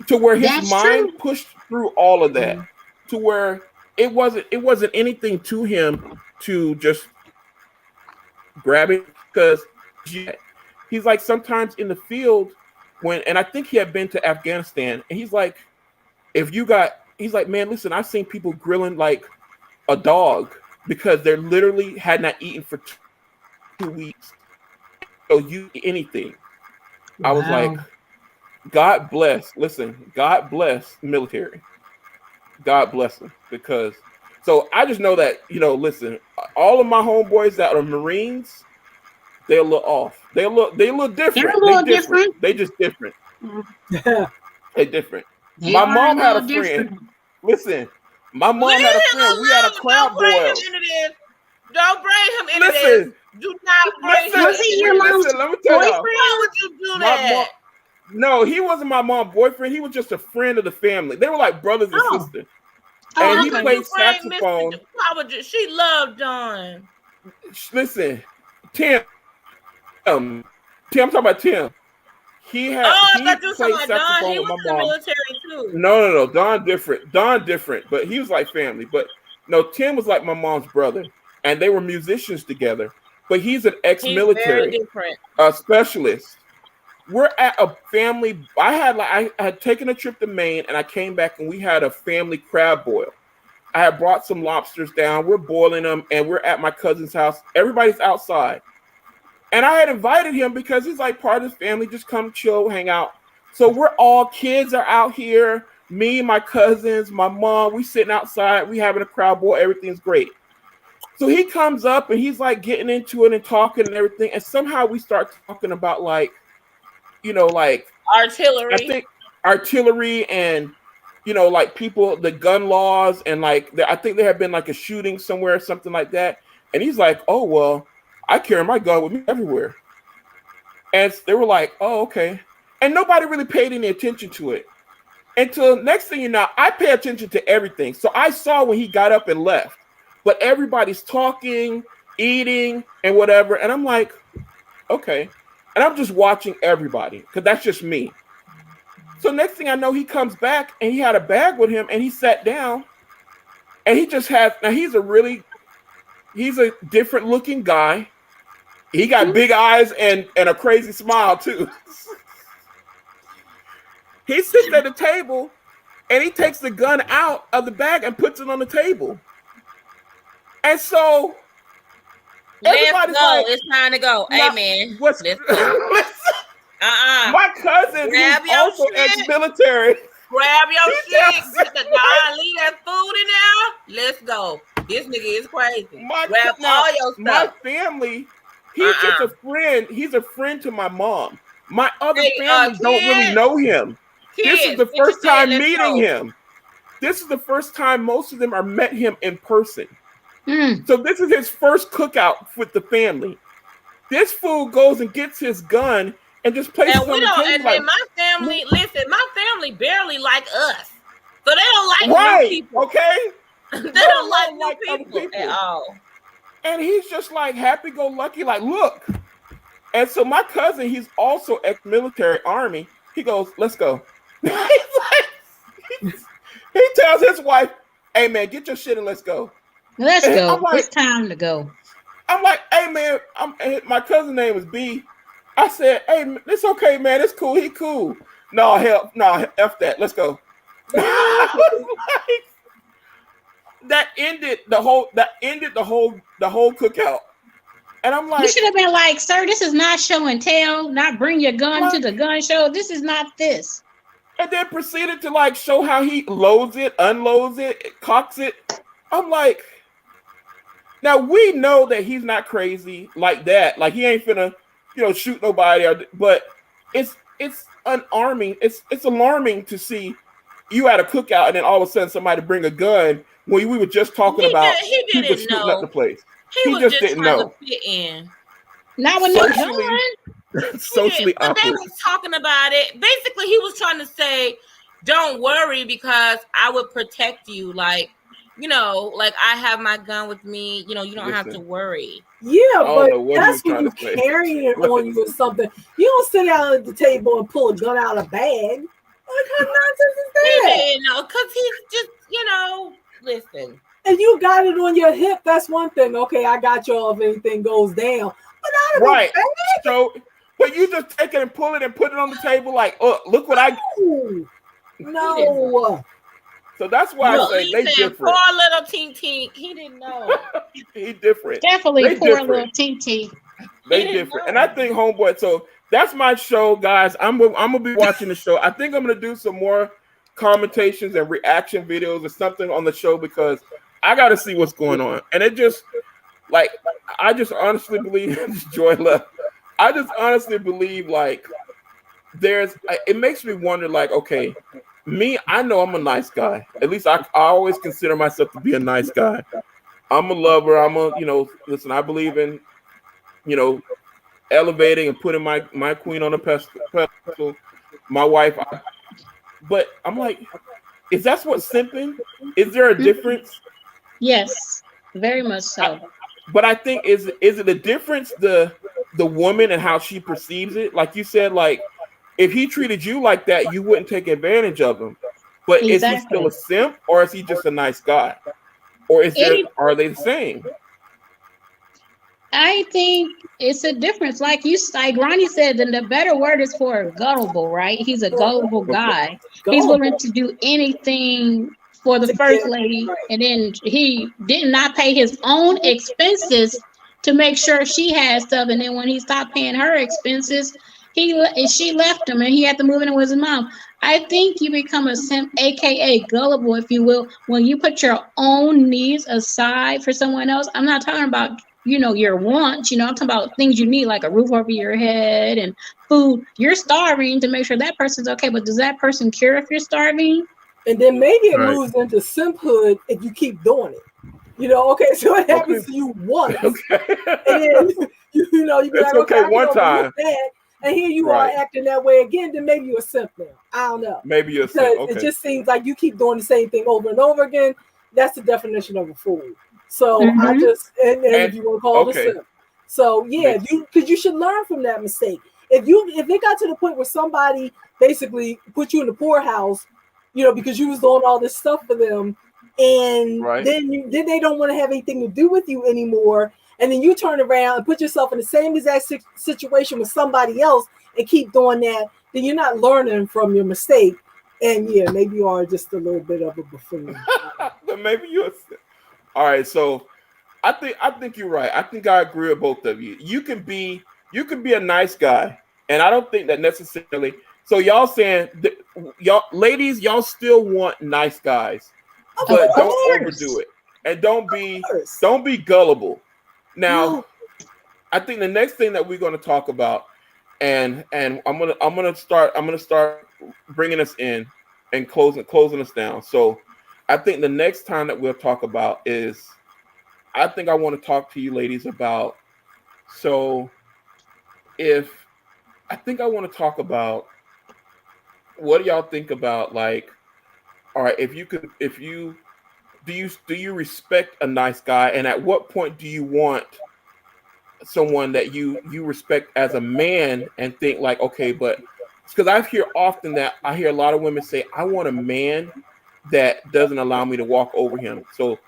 to where his mind pushed through all of that to where it wasn't anything to him to just grab it, because he's like, sometimes in the field and I think he had been to Afghanistan, and he's like, he's like, man, listen, I've seen people grilling like a dog because they literally had not eaten for 2 weeks. So you eat anything. Wow. I was like, God bless. Listen, God bless military. God bless them because. So I just know that listen, all of my homeboys that are Marines, they're a little off. They look They're different. a They little different. different. They just different. They different. They My are a mom had a little friend. different. Listen, my Leave mom had a him friend. We had a alone. Don't crab bring boil. him into this. Don't bring him into Listen, this. Do not bring him listen, Was he into your this. mom's listen. Let me tell y'all. boyfriend? Why would you do My mom. that? No, he wasn't my mom's boyfriend. He was just a friend of the family. They were like brothers and Oh. sisters. Oh, And he okay. played You bring saxophone. Mr. Why would you? She loved Don. Listen, Tim. I'm talking about Tim. He I thought you were talking played about Don. saxophone He with was my in the mom. military too. No. Don different. But he was like family. But no, Tim was like my mom's brother, and they were musicians together. But he's an He's very ex-military different. specialist. We're at a family. I had taken a trip to Maine, and I came back, and we had a family crab boil. I had brought some lobsters down. We're boiling them, and we're at my cousin's house. Everybody's outside. And I had invited him because he's like part of his family. Just come chill, hang out. So we're all kids are out here. Me, my cousins, my mom. We sitting outside. We having a crowd boil. Everything's great. So he comes up and he's like getting into it and talking and everything. And somehow we start talking about like Artillery. I think artillery and like people, the gun laws and like I think there had been like a shooting somewhere or something like that. And he's like, oh well. I carry my gun with me everywhere. And they were like, oh, okay. And nobody really paid any attention to it. Until next thing you know, I pay attention to everything. So I saw when he got up and left. But everybody's talking, eating, and whatever. And I'm like, okay. And I'm just watching everybody because that's just me. So next thing I know, he comes back and he had a bag with him and he sat down. And he just has, now he's a different looking guy. He got big eyes and a crazy smile too. He sits at the table and he takes the gun out of the bag and puts it on the table. And so Let's go. It's time to go. Amen. Let's go. My cousin, who's also ex-military. Grab your shit. Leave that food in there. Let's go. This nigga is crazy. Grab all your stuff. My family, he's just a friend. He's a friend to my mom. My other family don't really know him. This is the first time meeting him. This is the first time most of them are met him in person. So this is his first cookout with the family. This fool goes and gets his gun and just places it on the table. And then my family, my family barely like us. So they don't like new people. Okay? They don't like new people at all. And he's just like happy-go-lucky, like, look. And so my cousin, he's also ex-military army. He goes, let's go. He tells his wife, hey, man, get your shit and let's go. Let's go. Like, it's time to go. I'm like, hey, man, my cousin's name is B. I said, hey, it's okay, man. It's cool. He cool. No, hell, no, F that. Let's go. That ended the whole cookout. And I'm like, you should have been like, sir, this is not show and tell, not bring your gun to the gun show. This is not this. And then proceeded to like show how he loads it, unloads it, cocks it. I'm like, now we know that he's not crazy like that. Like he ain't finna, shoot nobody. But it's alarming. It's alarming to see you at a cookout and then all of a sudden somebody bring a gun when we were just talking about people shooting up the place. He just didn't know. To fit in. Not with no gun. Socially but they was talking about it. Basically, he was trying to say, "Don't worry, because I would protect you. Like, like I have my gun with me. You don't have to worry." Yeah, but that's when you carry it on you or something. You don't sit down at the table and pull a gun out of a bag. What kind of nonsense is that? Because he's just, listen. And you got it on your hip. That's one thing. Okay, I got y'all if anything goes down. But out of a bag. So, but you just take it and pull it and put it on the table like, look what I do. No. So that's why I say they different. Poor little tink. He didn't know. He different. Definitely poor little tink. They different. And I think homeboy, so that's my show, guys. I'm gonna be watching the show. I think I'm gonna do some more commentations and reaction videos or something on the show because I got to see what's going on. And it just like I just honestly believe Joy left. I just honestly believe like it makes me wonder like, okay, me, I know I'm a nice guy. At least I always consider myself to be a nice guy. I'm a lover. Listen, I believe in, elevating and putting my queen on a pedestal, my wife. But I'm like, is that what simping? Is there a difference? Yes, very much so. But I think is it a difference the woman and how she perceives it? Like you said, like if he treated you like that, you wouldn't take advantage of him. But Is he still a simp or is he just a nice guy? Or are they the same? I think it's a difference. Like Ronnie said, then the better word is for gullible, right? He's a gullible guy. He's willing to do anything for the first lady, and then he did not pay his own expenses to make sure she had stuff. And then when he stopped paying her expenses, she left him, and he had to move in with his mom. I think you become a simp, aka gullible, if you will, when you put your own needs aside for someone else. I'm not talking about your wants, I'm talking about things you need, like a roof over your head and food. You're starving to make sure that person's okay, but does that person care if you're starving? And then maybe it moves into simphood if you keep doing it. Okay, so it happens to you once. Okay. And then, you be like, okay, one time. And here you are acting that way again, then maybe you're a simp now. I don't know. Maybe you're a simp. Okay. It just seems like you keep doing the same thing over and over again. That's the definition of a fool. So I just and if you want to call it a simp. So yeah, because you should learn from that mistake. If it got to the point where somebody basically put you in the poorhouse, because you was doing all this stuff for them, and then they don't want to have anything to do with you anymore, and then you turn around and put yourself in the same exact situation with somebody else and keep doing that, then you're not learning from your mistake. And yeah, maybe you are just a little bit of a buffoon. Then maybe you're. All right, so I think you're right. I think I agree with both of you. You can be a nice guy, and I don't think that necessarily. So y'all saying y'all ladies, y'all still want nice guys, but don't overdo it, and don't be gullible. Now, I think the next thing that we're going to talk about, and I'm gonna start bringing us in and closing us down. So. I think the next time that we'll talk about is, I think I want to talk to you ladies about, I want to talk about, what do y'all think about, like, all right, do you respect a nice guy, and at what point do you want someone that you respect as a man and think like, okay, but, because I hear a lot of women say, I want a man that doesn't allow me to walk over him. So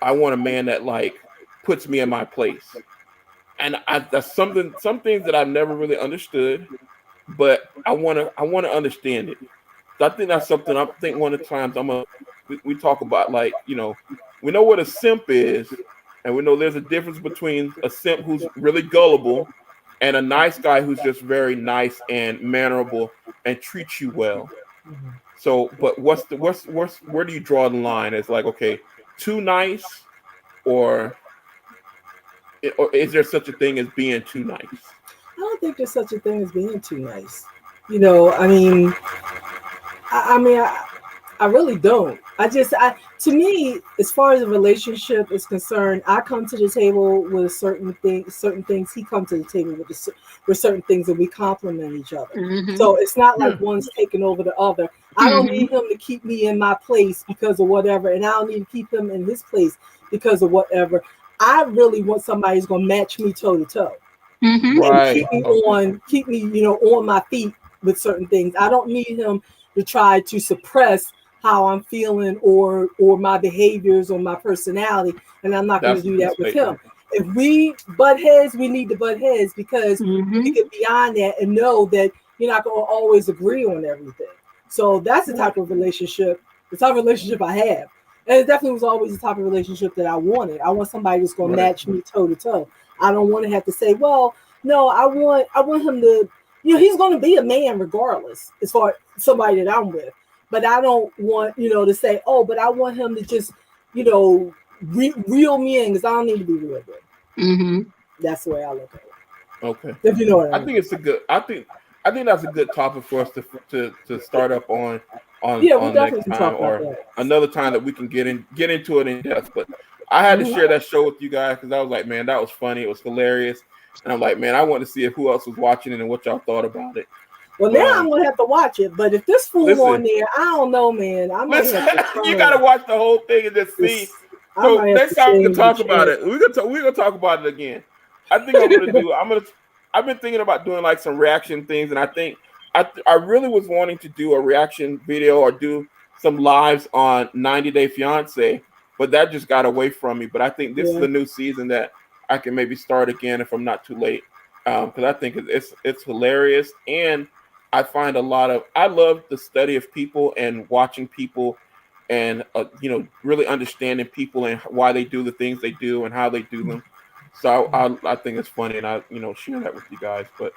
I want a man that like puts me in my place. And that's some things that I've never really understood, but I want to understand it. So I think that's something one of the times we talk about, like, we know what a simp is, and we know there's a difference between a simp who's really gullible and a nice guy who's just very nice and mannerable and treats you well. Mm-hmm. So, but where do you draw the line? It's like, okay, too nice, or is there such a thing as being too nice? I don't think there's such a thing as being too nice. I really don't. To me, as far as a relationship is concerned, I come to the table with certain things. He comes to the table with certain things, and we complement each other. Mm-hmm. So it's not like one's taking over the other. I don't need him to keep me in my place because of whatever, and I don't need to keep him in his place because of whatever. I really want somebody who's going to match me toe to toe, and keep me on my feet with certain things. I don't need him to try to suppress how I'm feeling or my behaviors or my personality, and I'm not going to do that with him. If we butt heads, we need to butt heads because we get beyond that and know that you're not going to always agree on everything. So that's the type of relationship I have. And it definitely was always the type of relationship that I wanted. I want somebody that's going to match me toe to toe. I don't want to have to say, well, no, I want him to he's going to be a man regardless, as far as somebody that I'm with. But I don't want, to say, oh, but I want him to just, reel me in because I don't need to be reeled in. Mm-hmm. That's the way I look at it. Okay. If you know what I mean. I think it's a good. I think that's a good topic for us to start up on Yeah, on next time or another time that we can get into it in depth. But I had to share that show with you guys because I was like, man, that was funny. It was hilarious, and I'm like, man, I want to see who else was watching it and what y'all thought about it. Well, now I'm gonna have to watch it. But if this fool on there, I don't know, man. I might have to you gotta watch the whole thing and just see. So next time we can talk about it. We're gonna talk about it again. I think I've been thinking about doing like some reaction things, and I think I really was wanting to do a reaction video or do some lives on 90 Day Fiance, but that just got away from me. But I think this is the new season that I can maybe start again if I'm not too late, because I think it's hilarious, and I find I love the study of people and watching people, and really understanding people and why they do the things they do and how they do them. So I think it's funny, and I share that with you guys. But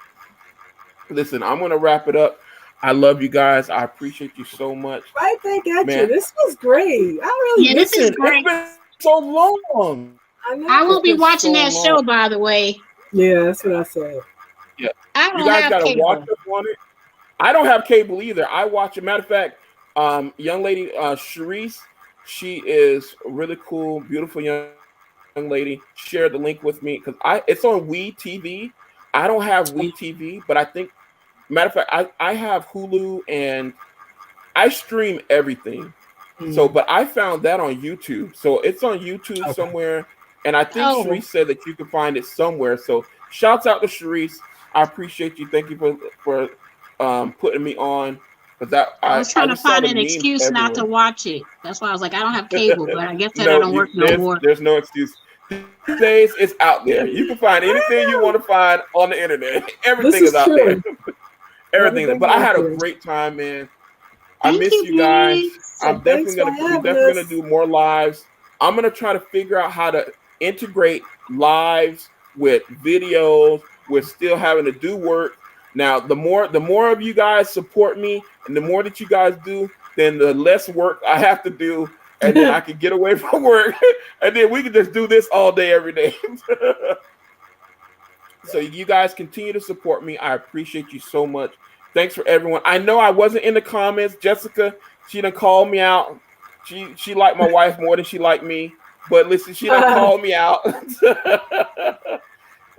listen, I'm gonna wrap it up. I love you guys. I appreciate you so much. Right back at you. This was great. This is great. It's been so long. I will be watching that show, by the way. Yeah, that's what I said. Yeah, I don't you guys have gotta cable. watch up on it. I don't have cable either. I watch it. Matter of fact, young lady Sharice, she is really cool, beautiful young lady. Shared the link with me because it's on We TV. I don't have We TV, but I think, matter of fact, I have Hulu and I stream everything. So, but I found that on YouTube. So it's on YouTube somewhere, and I think Sharice said that you can find it somewhere. So shouts out to Sharice. I appreciate you. Thank you for putting me on. Because I was trying to find an excuse not to watch it. That's why I was like, I don't have cable, but I guess that don't work no more. There's no excuse. These days, it's out there. You can find anything you want to find on the internet. Everything is out there. Everything. But I had a great time, man. I miss you guys. I'm definitely gonna do more lives. I'm gonna try to figure out how to integrate lives with videos. We're still having to do work. Now, the more of you guys support me, and the more that you guys do, then the less work I have to do, and then I can get away from work, and then we can just do this all day, every day. So you guys continue to support me. I appreciate you so much. Thanks for everyone. I know I wasn't in the comments. Jessica, she done called me out. She liked my wife more than she liked me. But listen, she done called me out.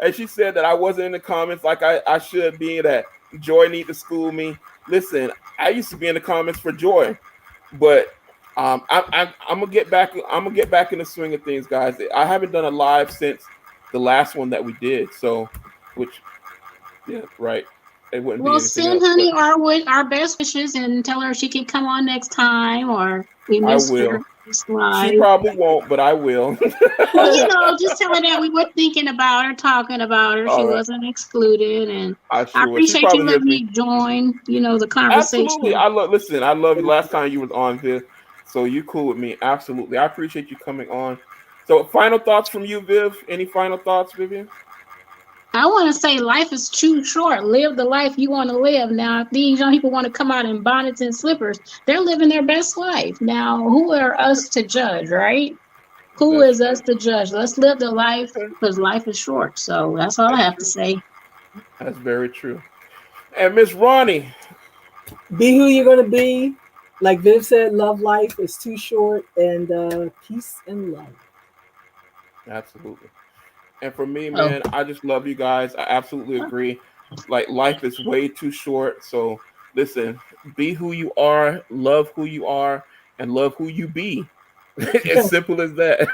And she said that I wasn't in the comments like I should be, that Joy need to school me. Listen, I used to be in the comments for Joy, but I'm gonna get back. I'm gonna get back in the swing of things, guys. I haven't done a live since the last one that we did. So, right. It wouldn't be anything send else, honey our best wishes and tell her she can come on next time, or we miss her. She probably won't, but I will. Well, just tell her that we were thinking about her, talking about her. She wasn't excluded, and I appreciate you letting me join. The conversation. Absolutely, I love you. Last time you was on here, so you cool with me. Absolutely, I appreciate you coming on. So, final thoughts from you, Viv? Any final thoughts, Vivian? I want to say life is too short. Live the life you want to live. Now, if these young people want to come out in bonnets and slippers, they're living their best life. Now, who are us to judge, right? Who is us to judge? Let's live the life, because life is short. So that's all I have to say. That's very true. And Miss Ronnie. Be who you're going to be. Like Viv said, love life is too short, and peace and love. Absolutely. And for me, man, I just love you guys. I absolutely agree. Like, life is way too short. So listen, be who you are, love who you are, and love who you be. As simple as that.